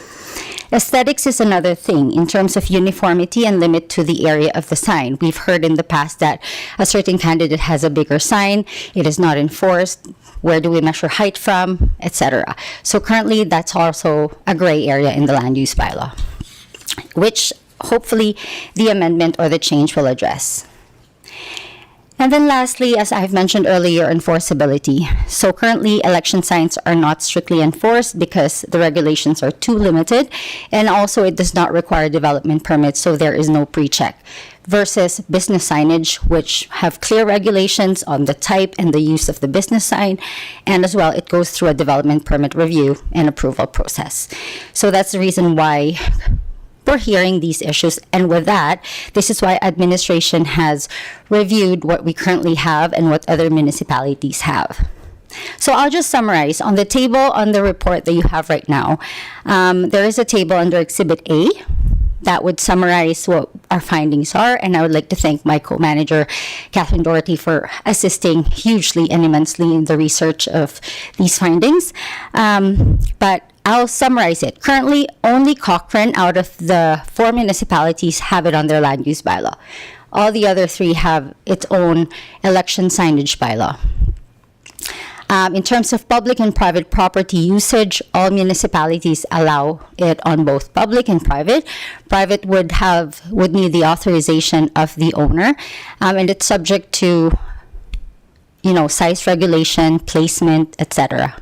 Aesthetics is another thing in terms of uniformity and limit to the area of the sign. We've heard in the past that a certain candidate has a bigger sign, it is not enforced, where do we measure height from, etc. So currently that's also a gray area in the land use bylaw, which hopefully the amendment or the change will address. And then lastly, as I've mentioned earlier, enforceability. So currently, election signs are not strictly enforced because the regulations are too limited, and also it does not require development permits, so there is no pre-check. Versus business signage, which have clear regulations on the type and the use of the business sign, and as well, it goes through a development permit review and approval process. So that's the reason why we're hearing these issues, and with that, this is why administration has reviewed what we currently have and what other municipalities have. So I'll just summarize. On the table on the report that you have right now, there is a table under Exhibit A that would summarize what our findings are, and I would like to thank my co-manager, Catherine Doherty, for assisting hugely and immensely in the research of these findings. But I'll summarize it. Currently, only Cochrane out of the 4 municipalities have it on their land use bylaw. All the other 3 have its own election signage bylaw. In terms of public and private property usage, all municipalities allow it on both public and private. Private would need the authorization of the owner, and it's subject to, size regulation, placement, etc.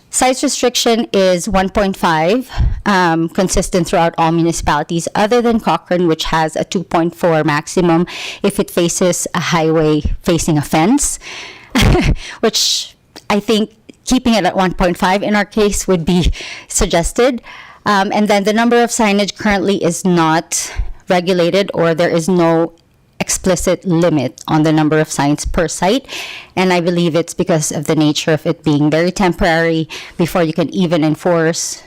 Size restriction is 1.5, consistent throughout all municipalities other than Cochrane, which has a 2.4 maximum if it faces a highway facing a fence, which I think keeping it at 1.5 in our case would be suggested. And then the number of signage currently is not regulated, or there is no explicit limit on the number of signs per site, and I believe it's because of the nature of it being very temporary. Before you can even enforce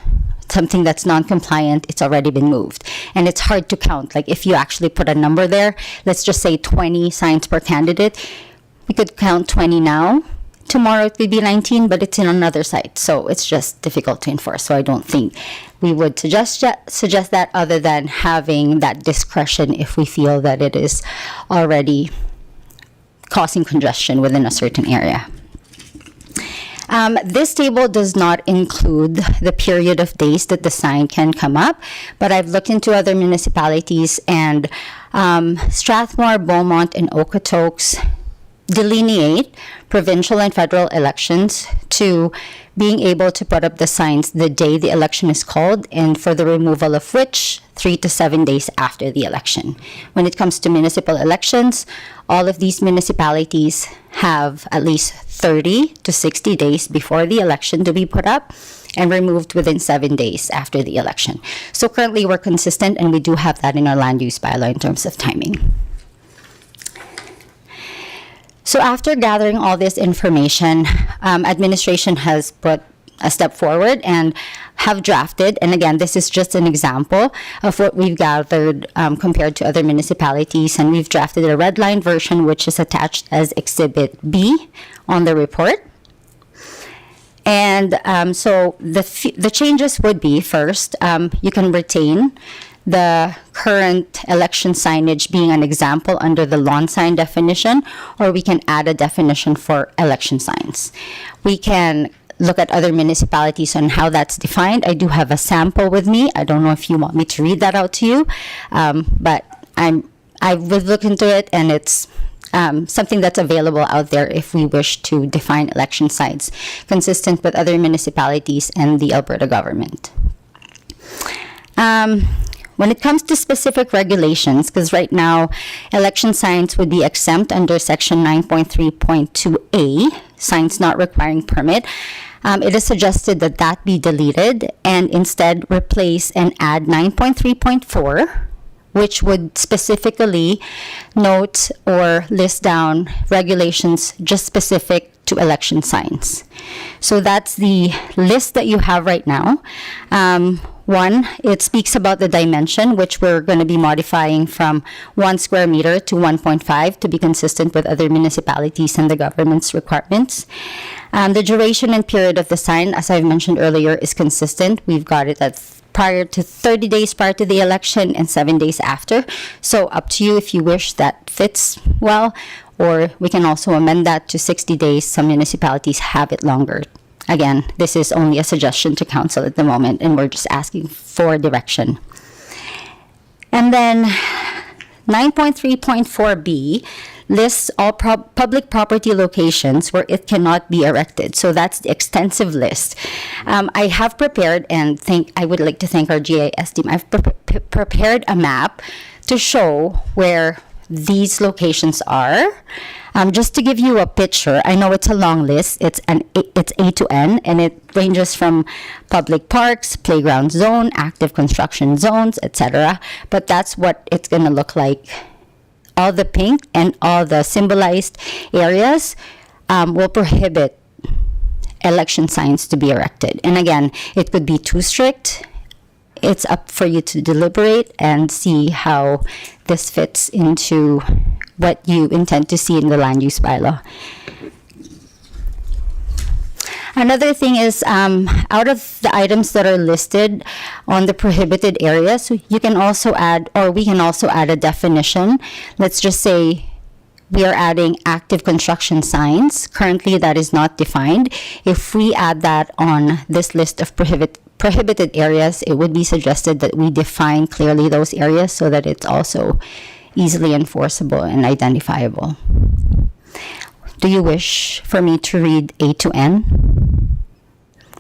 something that's non-compliant, it's already been moved, and it's hard to count. Like if you actually put a number there, let's just say 20 signs per candidate, we could count 20 now. Tomorrow it will be 19, but it's in another site, so it's just difficult to enforce. So I don't think we would suggest that, other than having that discretion if we feel that it is already causing congestion within a certain area. This table does not include the period of days that the sign can come up, but I've looked into other municipalities, and Strathmore, Beaumont, and Okotoks delineate provincial and federal elections to being able to put up the signs the day the election is called, and for the removal of which 3 to 7 days after the election. When it comes to municipal elections, all of these municipalities have at least 30 to 60 days before the election to be put up and removed within 7 days after the election. So currently we're consistent, and we do have that in our land use bylaw in terms of timing. So after gathering all this information, administration has put a step forward and have drafted, and again, this is just an example of what we've gathered compared to other municipalities, and we've drafted a red line version, which is attached as Exhibit B on the report. And so the changes would be, first, you can retain the current election signage being an example under the lawn sign definition, or we can add a definition for election signs. We can look at other municipalities and how that's defined. I do have a sample with me. I don't know if you want me to read that out to you, but I would look into it, and it's something that's available out there if we wish to define election signs consistent with other municipalities and the Alberta government. When it comes to specific regulations, because right now election signs would be exempt under section 9.3.2a, signs not requiring permit, it is suggested that that be deleted and instead replace and add 9.3.4, which would specifically note or list down regulations just specific to election signs. So that's the list that you have right now. One, it speaks about the dimension, which we're going to be modifying from 1 square meter to 1.5 to be consistent with other municipalities and the government's requirements. The duration and period of the sign, as I've mentioned earlier, is consistent. We've got it at prior to 30 days prior to the election and 7 days after. So up to you if you wish that fits well, or we can also amend that to 60 days. Some municipalities have it longer. Again, this is only a suggestion to council at the moment, and we're just asking for direction. And then 9.3.4b lists all public property locations where it cannot be erected. So that's the extensive list. I have prepared, and I would like to thank our GIS team. I've prepared a map to show where these locations are. Just to give you a picture, I know it's a long list. It's A to N, and it ranges from public parks, playground zone, active construction zones, etc. But that's what it's going to look like. All the pink and all the symbolized areas will prohibit election signs to be erected. And again, it could be too strict. It's up for you to deliberate and see how this fits into what you intend to see in the land use bylaw. Another thing is, out of the items that are listed on the prohibited areas, you can also add, or we can also add a definition. Let's just say we are adding active construction signs. Currently, that is not defined. If we add that on this list of prohibited areas, it would be suggested that we define clearly those areas so that it's also easily enforceable and identifiable. Do you wish for me to read A to N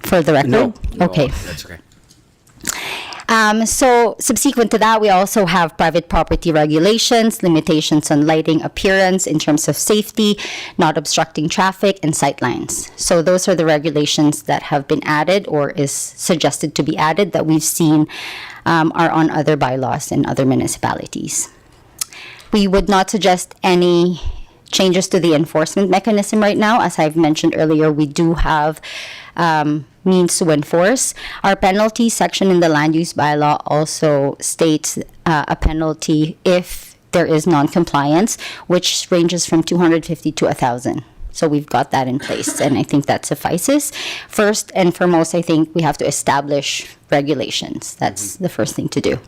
for the record? No, Okay. That's okay. So subsequent to that, we also have private property regulations, limitations on lighting appearance in terms of safety, not obstructing traffic, and sightlines. So those are the regulations that have been added or is suggested to be added that we've seen are on other bylaws in other municipalities. We would not suggest any changes to the enforcement mechanism right now. As I've mentioned earlier, we do have means to enforce. Our penalty section in the land use bylaw also states a penalty if there is non-compliance, which ranges from 250 to 1,000. So we've got that in place, and I think that suffices. First and foremost, I think we have to establish regulations. That's the first thing to do.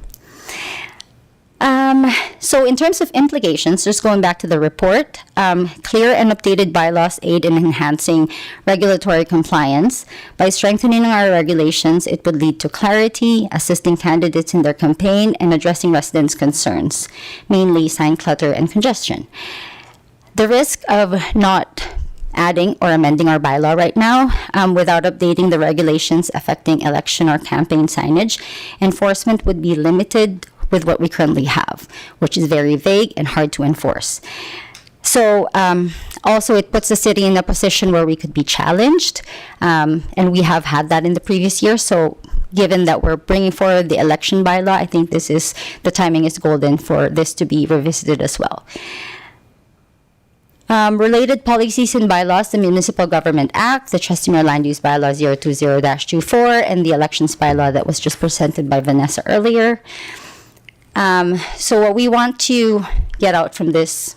So in terms of implications, just going back to the report, clear and updated bylaws aid in enhancing regulatory compliance. By strengthening our regulations, it would lead to clarity, assisting candidates in their campaign, and addressing residents' concerns, mainly sign clutter and congestion. The risk of not adding or amending our bylaw right now without updating the regulations affecting election or campaign signage, enforcement would be limited with what we currently have, which is very vague and hard to enforce. So also it puts the city in a position where we could be challenged, and we have had that in the previous year. So given that we're bringing forward the election bylaw, I think the timing is golden for this to be revisited as well. Related policies and bylaws, the Municipal Government Act, the Chestermere Land Use Bylaw 020-24, and the Elections Bylaw that was just presented by Vanessa earlier. So what we want to get out from this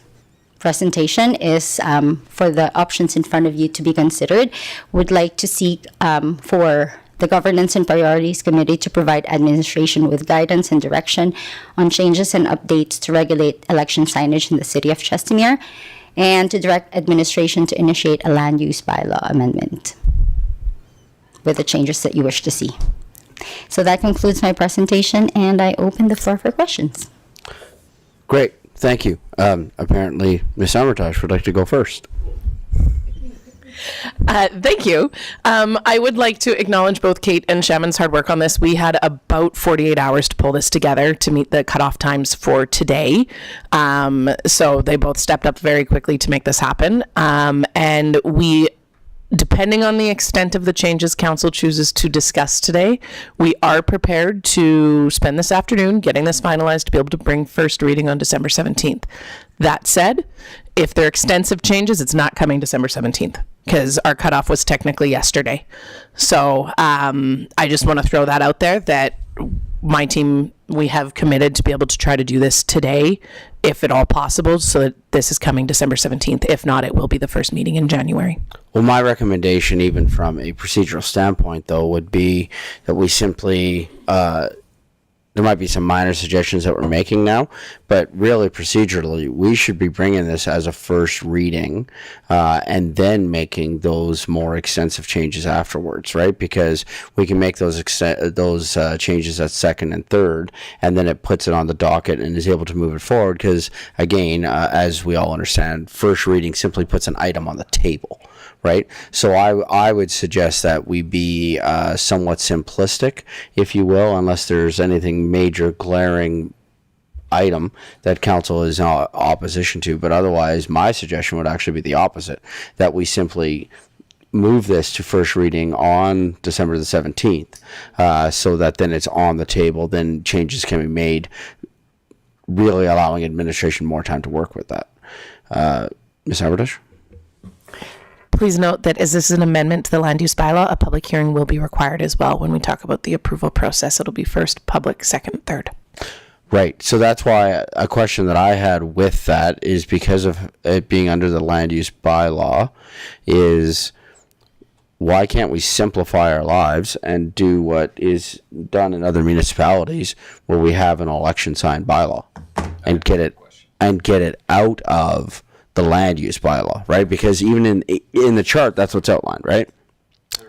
presentation is for the options in front of you to be considered. Would like to seek for the Governance and Priorities Committee to provide administration with guidance and direction on changes and updates to regulate election signage in the city of Chestermere, and to direct administration to initiate a land use bylaw amendment with the changes that you wish to see. So that concludes my presentation, and I open the floor for questions. Great, thank you. Apparently, Ms. Armitage would like to go first. Thank you. I would like to acknowledge both Kate and Shamin's hard work on this. We had about 48 hours to pull this together to meet the cutoff times for today. So they both stepped up very quickly to make this happen. And we, depending on the extent of the changes council chooses to discuss today, we are prepared to spend this afternoon getting this finalized to be able to bring first reading on December 17th. That said, if there are extensive changes, it's not coming December 17th because our cutoff was technically yesterday. So I just want to throw that out there that my team, we have committed to be able to try to do this today, if at all possible, so that this is coming December 17th. If not, it will be the first meeting in January. Well, my recommendation, even from a procedural standpoint, though, would be that we simply, there might be some minor suggestions that we're making now, but really procedurally, we should be bringing this as a first reading and then making those more extensive changes afterwards, right? Because we can make those changes at second and third, and then it puts it on the docket and is able to move it forward. Because again, as we all understand, first reading simply puts an item on the table. Right, so I would suggest that we be somewhat simplistic, if you will, unless there's anything major glaring item that council is in opposition to. But otherwise, my suggestion would actually be the opposite: that we simply move this to first reading on December the 17th, so that then it's on the table. Then changes can be made, really allowing administration more time to work with that. Ms. Armitage? Please note that as this is an amendment to the land use bylaw, a public hearing will be required as well when we talk about the approval process. It'll be first, public, second, third. Right. So that's why a question that I had with that is, because of it being under the land use bylaw, is why can't we simplify our lives and do what is done in other municipalities where we have an election sign bylaw and get it out of the land use bylaw, right? Because even in the chart, that's what's outlined, right?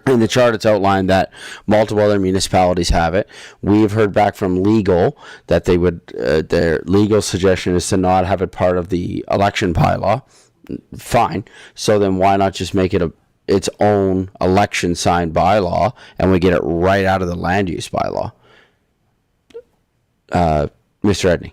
In the chart, it's outlined that multiple other municipalities have it. We've heard back from legal that they would, their legal suggestion is to not have it part of the election bylaw. Fine. So then why not just make it its own election sign bylaw, and we get it right out of the land use bylaw? Mr. Edney.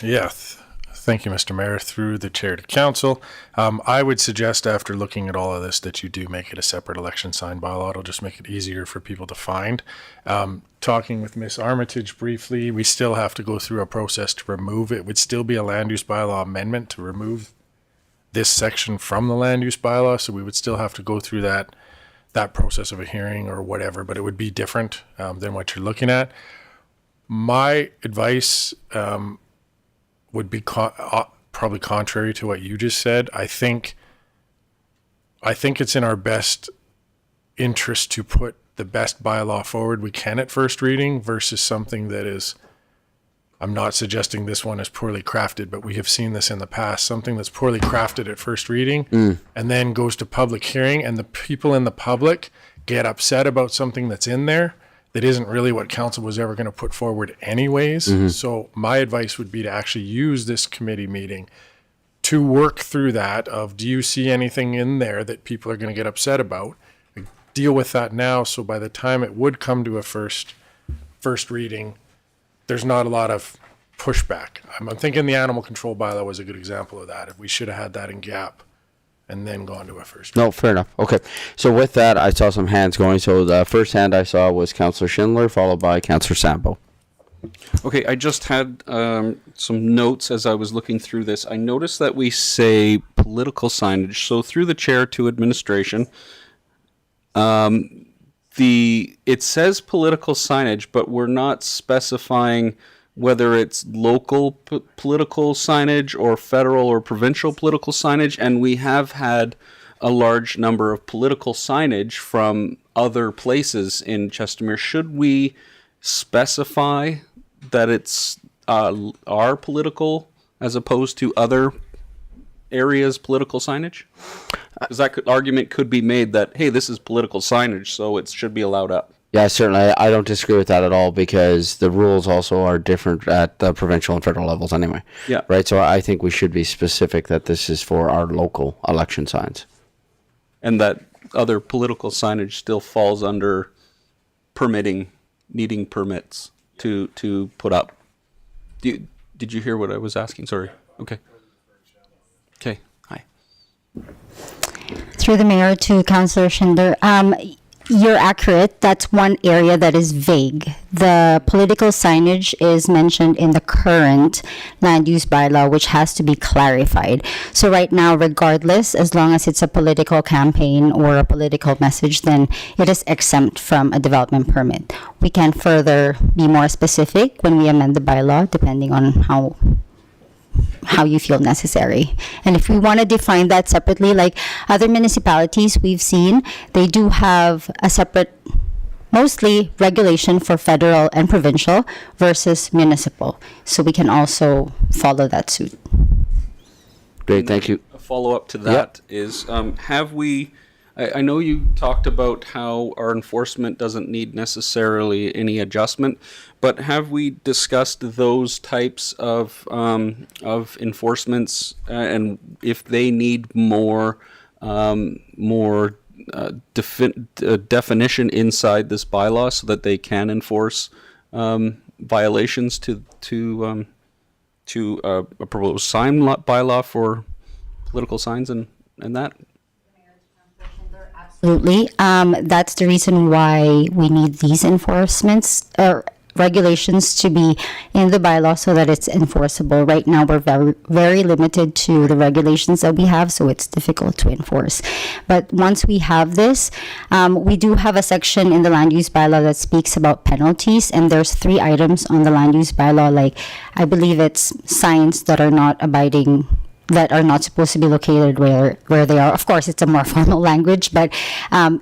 Yes. Thank you, Mr. Mayor. Through the chair to council, I would suggest, after looking at all of this, that you do make it a separate election sign bylaw. It'll just make it easier for people to find. Talking with Ms. Armitage briefly, we still have to go through a process to remove it. It would still be a land use bylaw amendment to remove this section from the land use bylaw, so we would still have to go through that process of a hearing or whatever, but it would be different than what you're looking at. My advice would be probably contrary to what you just said. I think it's in our best interest to put the best bylaw forward we can at first reading versus something that is, I'm not suggesting this one is poorly crafted, but we have seen this in the past, something that's poorly crafted at first reading and then goes to public hearing, and the people in the public get upset about something that's in there that isn't really what council was ever going to put forward anyways. So my advice would be to actually use this committee meeting to work through that of, do you see anything in there that people are going to get upset about? Deal with that now, so by the time it would come to a first reading, there's not a lot of pushback. I'm thinking the animal control bylaw was a good example of that. If we should have had that in gap and then gone to a first reading. No, fair enough. Okay. So with that, I saw some hands going. So the first hand I saw was Councillor Schindler, followed by Councillor Sambo. Okay, I just had some notes as I was looking through this. I noticed that we say political signage. So through the chair to administration, it says political signage, but we're not specifying whether it's local political signage or federal or provincial political signage. And we have had a large number of political signage from other places in Chestermere. Should we specify that it's our political as opposed to other areas' political signage? Because that argument could be made that, hey, this is political signage, so it should be allowed up. Yeah, certainly. I don't disagree with that at all because the rules also are different at the provincial and federal levels anyway. Yeah. Right. So I think we should be specific that this is for our local election signs. And that other political signage still falls under needing permits to put up. Did you hear what I was asking? Sorry. Okay. Okay. Hi. Through the mayor to Councillor Schindler. You're accurate. That's one area that is vague. The political signage is mentioned in the current land use bylaw, which has to be clarified. So right now, regardless, as long as it's a political campaign or a political message, then it is exempt from a development permit. We can further be more specific when we amend the bylaw, depending on how you feel necessary. And if we want to define that separately, like other municipalities we've seen, they do have a separate, mostly regulation for federal and provincial versus municipal. So we can also follow that suit. Great, thank you. A follow-up to that is, have we, I know you talked about how our enforcement doesn't need necessarily any adjustment, but have we discussed those types of enforcements and if they need more definition inside this bylaw so that they can enforce violations to a proposed sign bylaw for political signs and that? Absolutely. That's the reason why we need these enforcements or regulations to be in the bylaw so that it's enforceable. Right now, we're very, very limited to the regulations that we have, so it's difficult to enforce. But once we have this, we do have a section in the land use bylaw that speaks about penalties, and there's 3 items on the land use bylaw, like I believe it's signs that are not abiding, that are not supposed to be located where they are. Of course, it's a more formal language, but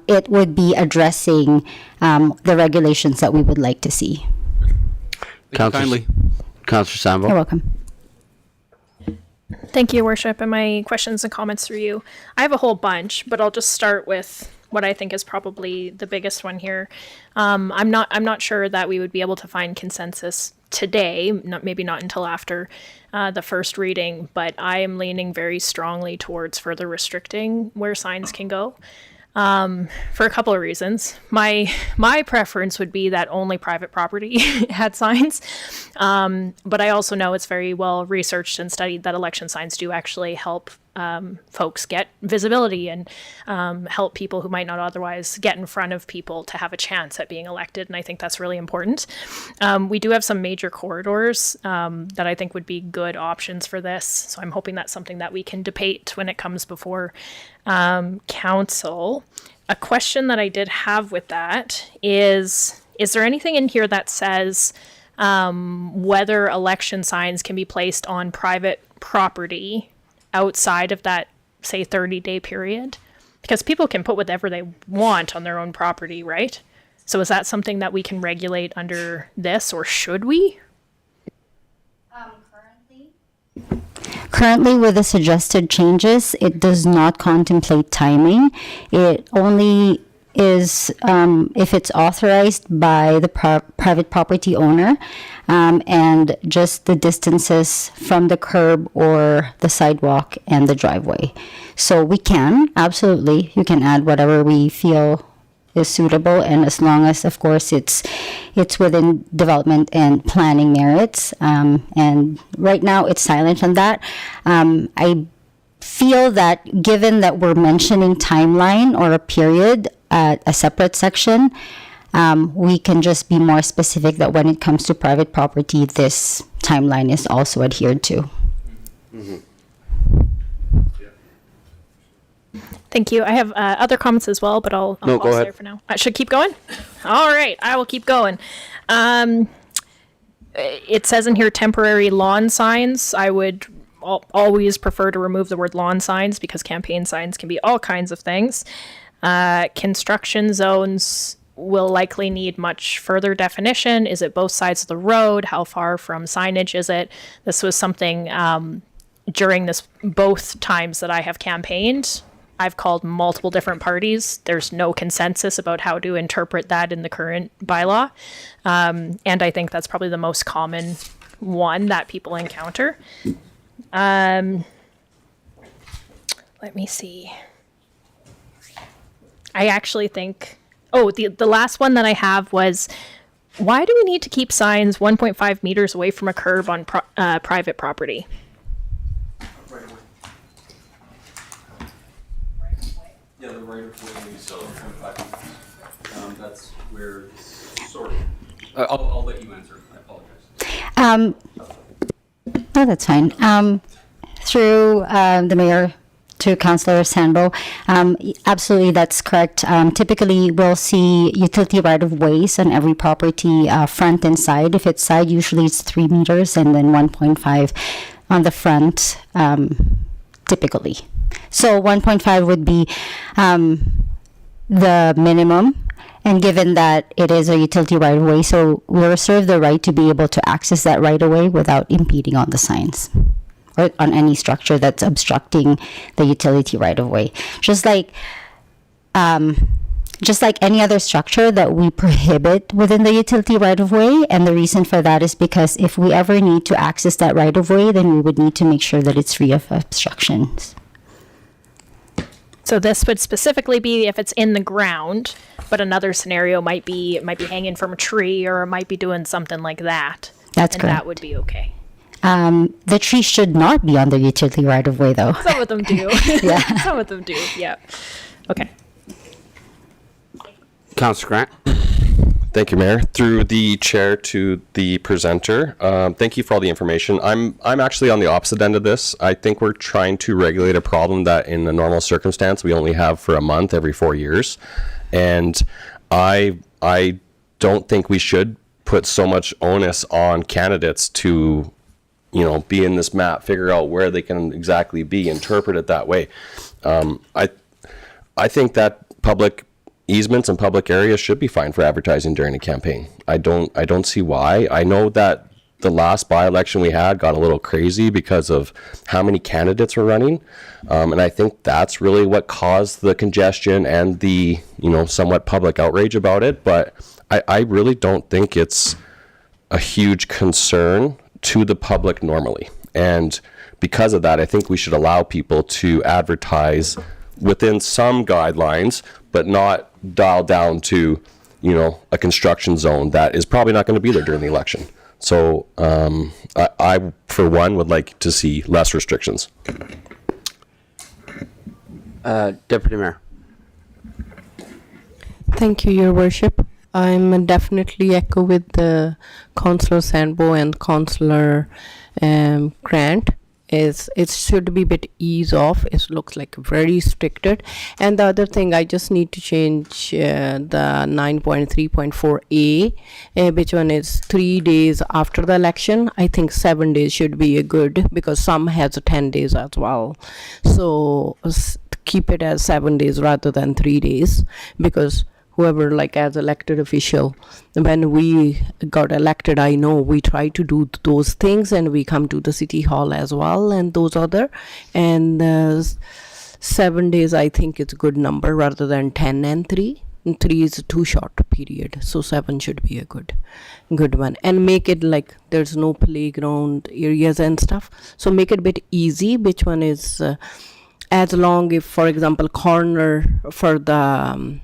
it would be addressing the regulations that we would like to see. Councillor Sambo. You're welcome. Thank you, Worship, and my questions and comments through you. I have a whole bunch, but I'll just start with what I think is probably the biggest one here. I'm not sure that we would be able to find consensus today, maybe not until after the first reading, but I am leaning very strongly towards further restricting where signs can go. For a couple of reasons. My preference would be that only private property had signs. But I also know it's very well researched and studied that election signs do actually help folks get visibility and help people who might not otherwise get in front of people to have a chance at being elected. And I think that's really important. We do have some major corridors that I think would be good options for this. So I'm hoping that's something that we can debate when it comes before council. A question that I did have with that is there anything in here that says whether election signs can be placed on private property outside of that, say, 30-day period? Because people can put whatever they want on their own property, right? So is that something that we can regulate under this, or should we? Currently, with the suggested changes, it does not contemplate timing. It only is if it's authorized by the private property owner, and just the distances from the curb or the sidewalk and the driveway. So we can, absolutely, you can add whatever we feel is suitable, and as long as, of course, it's within development and planning merits. And right now, it's silent on that. I feel that given that we're mentioning timeline or a period at a separate section, we can just be more specific that when it comes to private property, this timeline is also adhered to. Mm-hmm. Thank you. I have other comments as well, but I'll go pause ahead. there for now. I should keep going? All right, I will keep going. It says in here temporary lawn signs. I would always prefer to remove the word lawn signs because campaign signs can be all kinds of things. Construction zones will likely need much further definition. Is it both sides of the road? How far from signage is it? This was something during both times that I have campaigned. I've called multiple different parties. There's no consensus about how to interpret that in the current bylaw. And I think that's probably the most common one that people encounter. Let me see. I actually think, the last one that I have was, why do we need to keep signs 1.5 meters away from a curb on private property? Yeah, the right of way, so that's where it's sort of. I'll let you answer. I apologize. No, that's fine. Through the mayor to Councillor Sandbo, absolutely, that's correct. Typically, we'll see utility right-of-ways on every property, front and side. If it's side, usually it's 3 meters, and then 1.5 on the front, typically. So 1.5 would be the minimum. And given that it is a utility right-of-way, so we're reserved the right to be able to access that right-of-way without impeding on the signs or on any structure that's obstructing the utility right-of-way. Just like any other structure that we prohibit within the utility right-of-way, and the reason for that is because if we ever need to access that right-of-way, then we would need to make sure that it's free of obstructions. So this would specifically be if it's in the ground, but another scenario might be hanging from a tree, or it might be doing something like that. That's and correct. That would be okay. The tree should not be on the utility right-of-way, though. Some of them do. Yeah. Some of them do, yeah. Okay. Councillor Grant. Thank you, Mayor. Through the chair to the presenter, thank you for all the information. I'm actually on the opposite end of this. I think we're trying to regulate a problem that in a normal circumstance we only have for a month every 4 years. And I don't think we should put so much onus on candidates to, be in this map, figure out where they can exactly be, interpret it that way. I think that public easements and public areas should be fined for advertising during a campaign. I don't see why. I know that the last by-election we had got a little crazy because of how many candidates were running. And I think that's really what caused the congestion and the, somewhat public outrage about it. But I really don't think it's a huge concern to the public normally. And because of that, I think we should allow people to advertise within some guidelines, but not dial down to, a construction zone that is probably not going to be there during the election. So I, for one, would like to see less restrictions. Deputy Mayor. Thank you, Your Worship. I'm definitely echo with the Councillor Sandbo and Councillor Grant. It should be a bit ease off. It looks like very stricted. And the other thing, I just need to change the 9.3.4a, which one is 3 days after the election. I think 7 days should be a good, because some has 10 days as well. So keep it as 7 days rather than 3 days, because whoever, like as elected official, when we got elected, I know we try to do those things, and we come to the city hall as well, and those other, and 7 days I think it's a good number rather than 10 and 3. And 3 is too short period, so 7 should be a good one. And make it like there's no playground areas and stuff, so make it a bit easy which one is as long if, for example, corner for the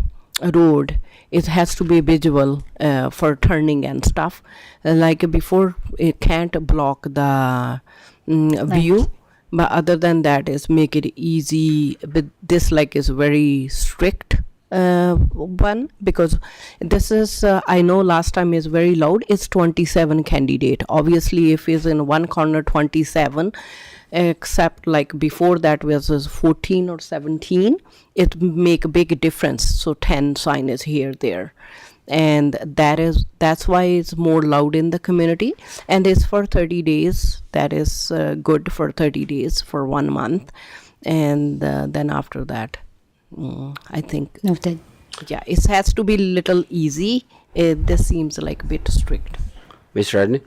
road, it has to be visible for turning and stuff. Like before, it can't block the view, but other than that is make it easy. But this like is very strict one, because this is I know last time is very loud. It's 27 candidate. Obviously, if it's in one corner 27, except like before that was 14 or 17, it make a big difference. So 10 sign is here there, and that's why it's more loud in the community, and it's for 30 days. That is good for 30 days for 1 month, and then after that, I think Noted. yeah, it has to be little easy. This seems like a bit strict. Mr. Edney?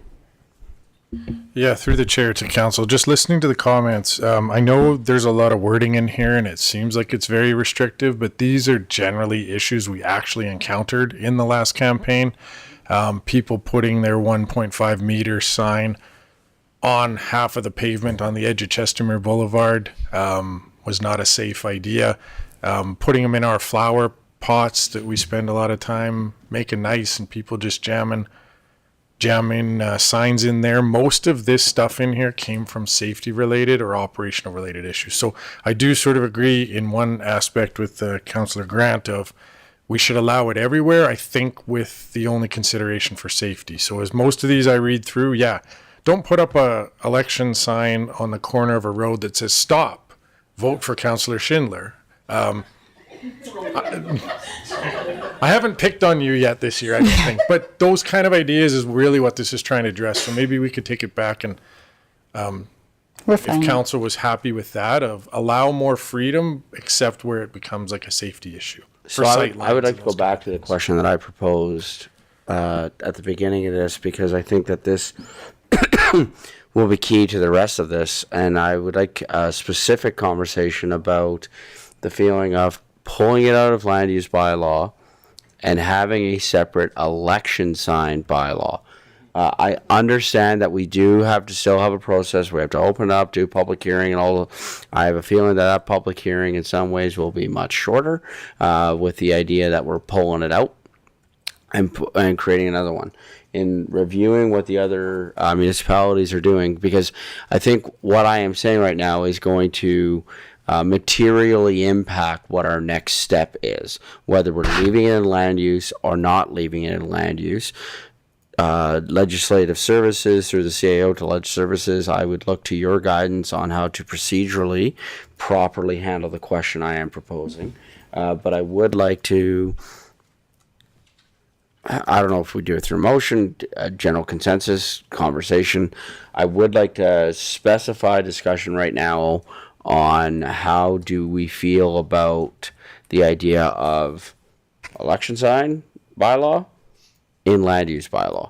Yeah, through the chair to council, just listening to the comments, I know there's a lot of wording in here and it seems like it's very restrictive, but these are generally issues we actually encountered in the last campaign. People putting their 1.5 meter sign on half of the pavement on the edge of Chestermere Boulevard was not a safe idea. Putting them in our flower pots that we spend a lot of time making nice and people just jamming signs in there. Most of this stuff in here came from safety related or operational related issues. So I do sort of agree in one aspect with Councillor Grant of we should allow it everywhere, I think with the only consideration for safety. So as most of these I read through, yeah, don't put up a election sign on the corner of a road that says stop, vote for Councillor Schindler. I haven't picked on you yet this year, I don't think, but those kind of ideas is really what this is trying to address. So maybe we could take it back and if council was happy with that, of allow more freedom, except where it becomes like a safety issue. So I would like to go back to the question that I proposed at the beginning of this, because I think that this will be key to the rest of this. And I would like a specific conversation about the feeling of pulling it out of land use bylaw and having a separate election sign bylaw. I understand that we do have to still have a process. We have to open up, do public hearing and all. I have a feeling that public hearing in some ways will be much shorter with the idea that we're pulling it out and creating another one. In reviewing what the other municipalities are doing, because I think what I am saying right now is going to materially impact what our next step is, whether we're leaving it in land use or not leaving it in land use. Legislative services through the CAO to Leg Services, I would look to your guidance on how to procedurally properly handle the question I am proposing. But I would like to, I don't know if we do it through motion, general consensus, conversation. I would like to specify discussion right now on how do we feel about the idea of election sign bylaw in land use bylaw.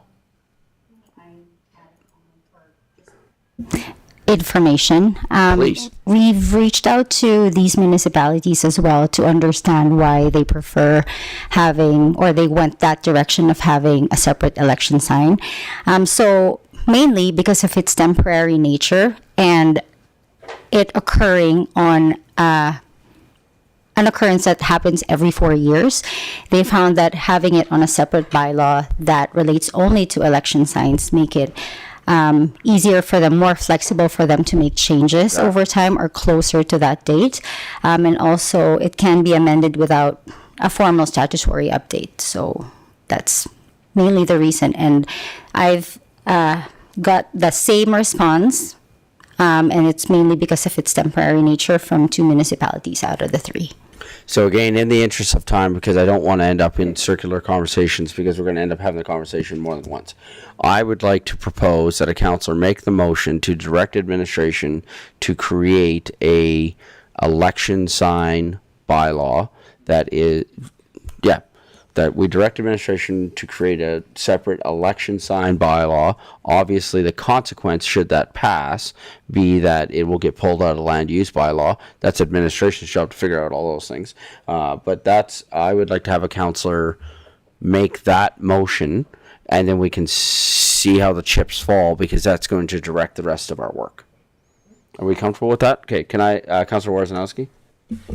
Information. Please. We've reached out to these municipalities as well to understand why they prefer having, or they went that direction of having a separate election sign. So mainly because of its temporary nature and it occurring on an occurrence that happens every 4 years, they found that having it on a separate bylaw that relates only to election signs make it easier for them, more flexible for them to make changes over time or closer to that date. And also it can be amended without a formal statutory update. So that's mainly the reason. And I've got the same response, and it's mainly because of its temporary nature from 2 municipalities out of the 3. So again, in the interest of time, because I don't want to end up in circular conversations, because we're going to end up having the conversation more than once, I would like to propose that a councillor make the motion to direct administration to create a election sign bylaw that is, that we direct administration to create a separate election sign bylaw. Obviously, the consequence, should that pass, be that it will get pulled out of land use bylaw. That's administration's job to figure out all those things. But I would like to have a councillor make that motion, and then we can see how the chips fall, because that's going to direct the rest of our work. Are we comfortable with that? Okay, can I, Councillor Warzanowski?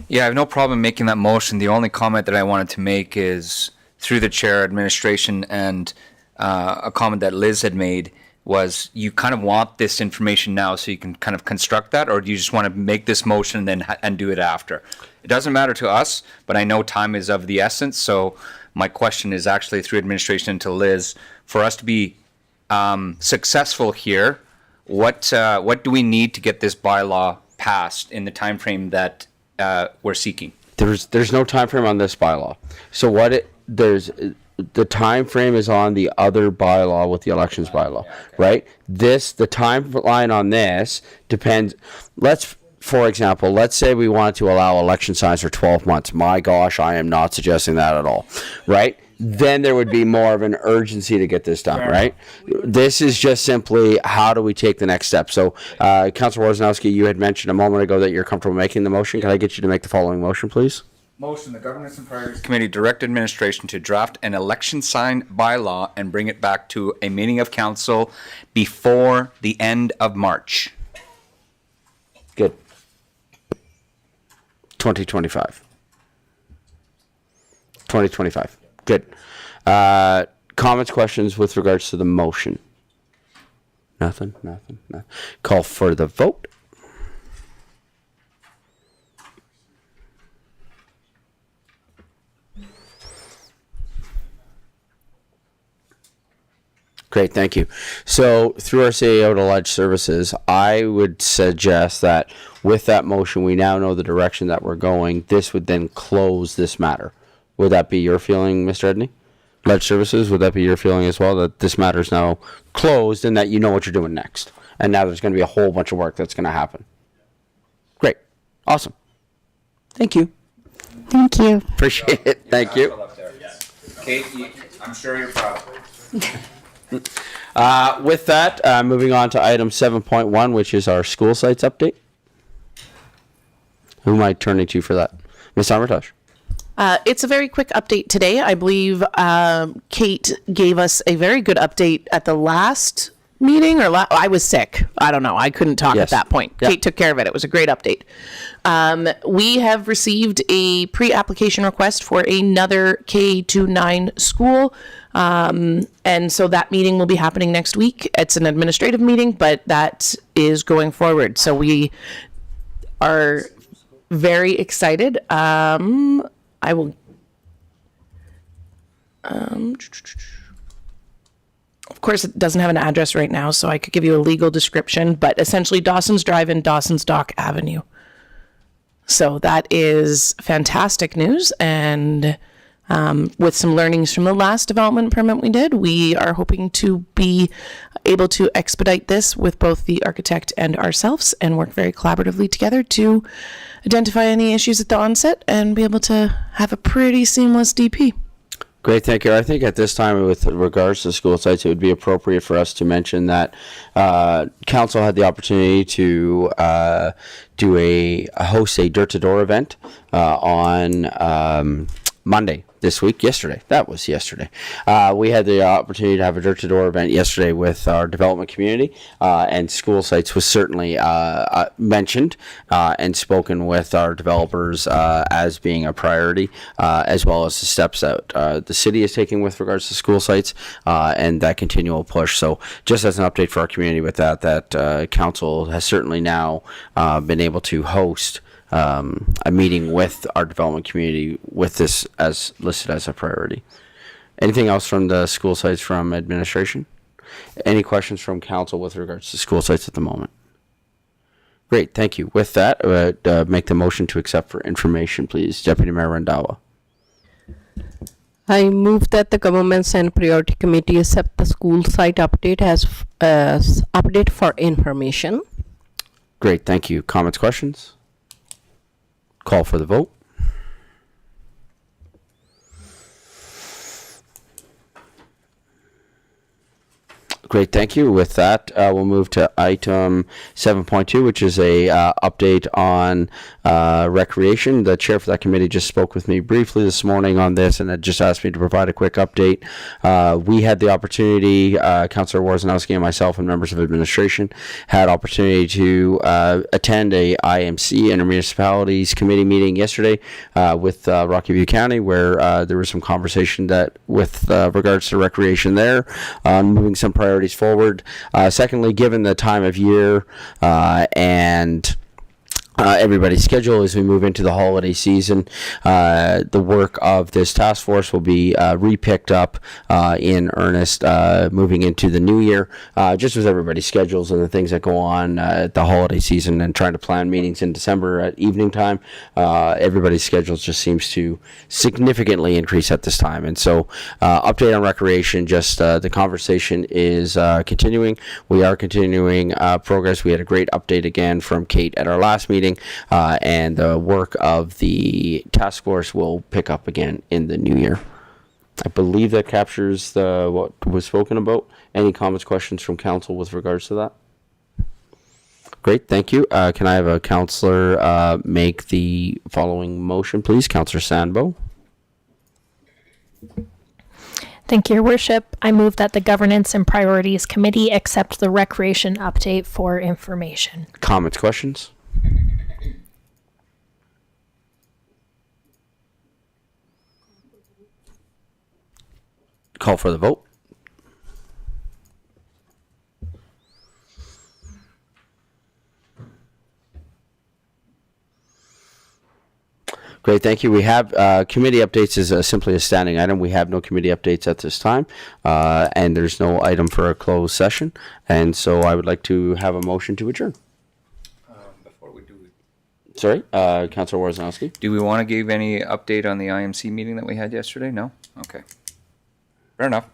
Yeah, I have no problem making that motion. The only comment that I wanted to make is through the chair, administration, and a comment that Liz had made was, you kind of want this information now so you can kind of construct that, or do you just want to make this motion and do it after? It doesn't matter to us, but I know time is of the essence. So my question is actually through administration to Liz, for us to be successful here, what do we need to get this bylaw passed in the time frame that we're seeking? There's no time frame on this bylaw. So the time frame is on the other bylaw with the elections bylaw, right? The timeline on this depends. For example, let's say we wanted to allow election signs for 12 months. My gosh, I am not suggesting that at all, right? Then there would be more of an urgency to get this done, right? This is just simply how do we take the next step? So, Councillor Wozinowski, you had mentioned a moment ago that you're comfortable making the motion. Can I get you to make the following motion, please? Motion, the Governance and Priorities Committee direct administration to draft an election sign bylaw and bring it back to a meeting of council before the end of March. Good. 2025. 2025. Good. Comments, questions with regards to the motion? Nothing. Call for the vote. Great, thank you. So through our CAO to Alleged Services, I would suggest that with that motion, we now know the direction that we're going. This would then close this matter. Would that be your feeling, Mr. Edney? Alleged Services, would that be your feeling as well, that this matter is now closed and that you know what you're doing next? And now there's going to be a whole bunch of work that's going to happen. Great. Awesome. Thank you. Thank you. Appreciate it. Thank you. Kate, I'm sure you're proud. With that, moving on to item 7.1, which is our school sites update. Who am I turning to for that? Ms. Armitage. It's a very quick update today. I believe Kate gave us a very good update at the last meeting, or I was sick. I don't know. I couldn't talk at that point. Yep. Kate took care of it. It was a great update. We have received a pre-application request for another K-9 school. And so that meeting will be happening next week. It's an administrative meeting, but that is going forward. So we are very excited. I will. Of course, it doesn't have an address right now, so I could give you a legal description, but essentially Dawson's Drive and Dawson's Dock Avenue. So that is fantastic news, and with some learnings from the last development permit we did, we are hoping to be able to expedite this with both the architect and ourselves and work very collaboratively together to identify any issues at the onset and be able to have a pretty seamless DP. Great, thank you. I think at this time, with regards to school sites, it would be appropriate for us to mention that council had the opportunity to host a door-to-door event on Monday this week. That was yesterday. We had the opportunity to have a door-to-door event yesterday with our development community, and school sites was certainly mentioned and spoken with our developers as being a priority, as well as the steps that the city is taking with regards to school sites and that continual push. So just as an update for our community with that council has certainly now been able to host a meeting with our development community with this as listed as a priority. Anything else from the school sites from administration? Any questions from council with regards to school sites at the moment? Great, thank you. With that, make the motion to accept for information, please. Deputy Mayor Randhawa. I move that the Governments and Priority Committee accept the school site update as update for information. Great, thank you. Comments, questions? Call for the vote. Great, thank you. With that, we'll move to item 7.2, which is a update on recreation. The chair for that committee just spoke with me briefly this morning on this and had just asked me to provide a quick update. We had the opportunity, Councillor Wozinowski and myself and members of administration had opportunity to attend a IMC, Intermunicipalities Committee meeting yesterday with Rocky View County, where there was some conversation that with regards to recreation there, moving some priorities forward. Secondly, given the time of year and everybody's schedule as we move into the holiday season. The work of this task force will be re-picked up in earnest moving into the new year, just with everybody's schedules and the things that go on at the holiday season and trying to plan meetings in December at evening time. Everybody's schedules just seems to significantly increase at this time. And so update on recreation, just the conversation is continuing. We are continuing progress. We had a great update again from Kate at our last meeting. And the work of the task force will pick up again in the new year. I believe that captures what was spoken about. Any comments, questions from council with regards to that? Great, thank you. Can I have a councillor make the following motion, please? Councillor Sandbo. Thank you, Your Worship. I move that the Governance and Priorities Committee accept the recreation update for information. Comments, questions? Call for the vote. Great, thank you. We have committee updates is simply a standing item. We have no committee updates at this time, and there's no item for a closed session. And so I would like to have a motion to adjourn. Before we do, Sorry, Councillor Warzanowski. do we want to give any update on the IMC meeting that we had yesterday? No? Okay. Fair enough.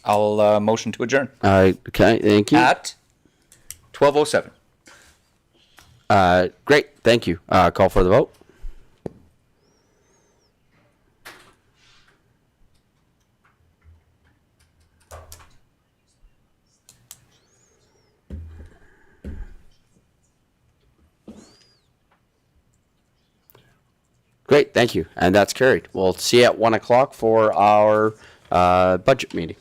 I'll motion to adjourn Okay, thank you. at 12:07. Great, thank you. Call for the vote. Great, thank you. And that's carried. We'll see you at 1 o'clock for our budget meeting.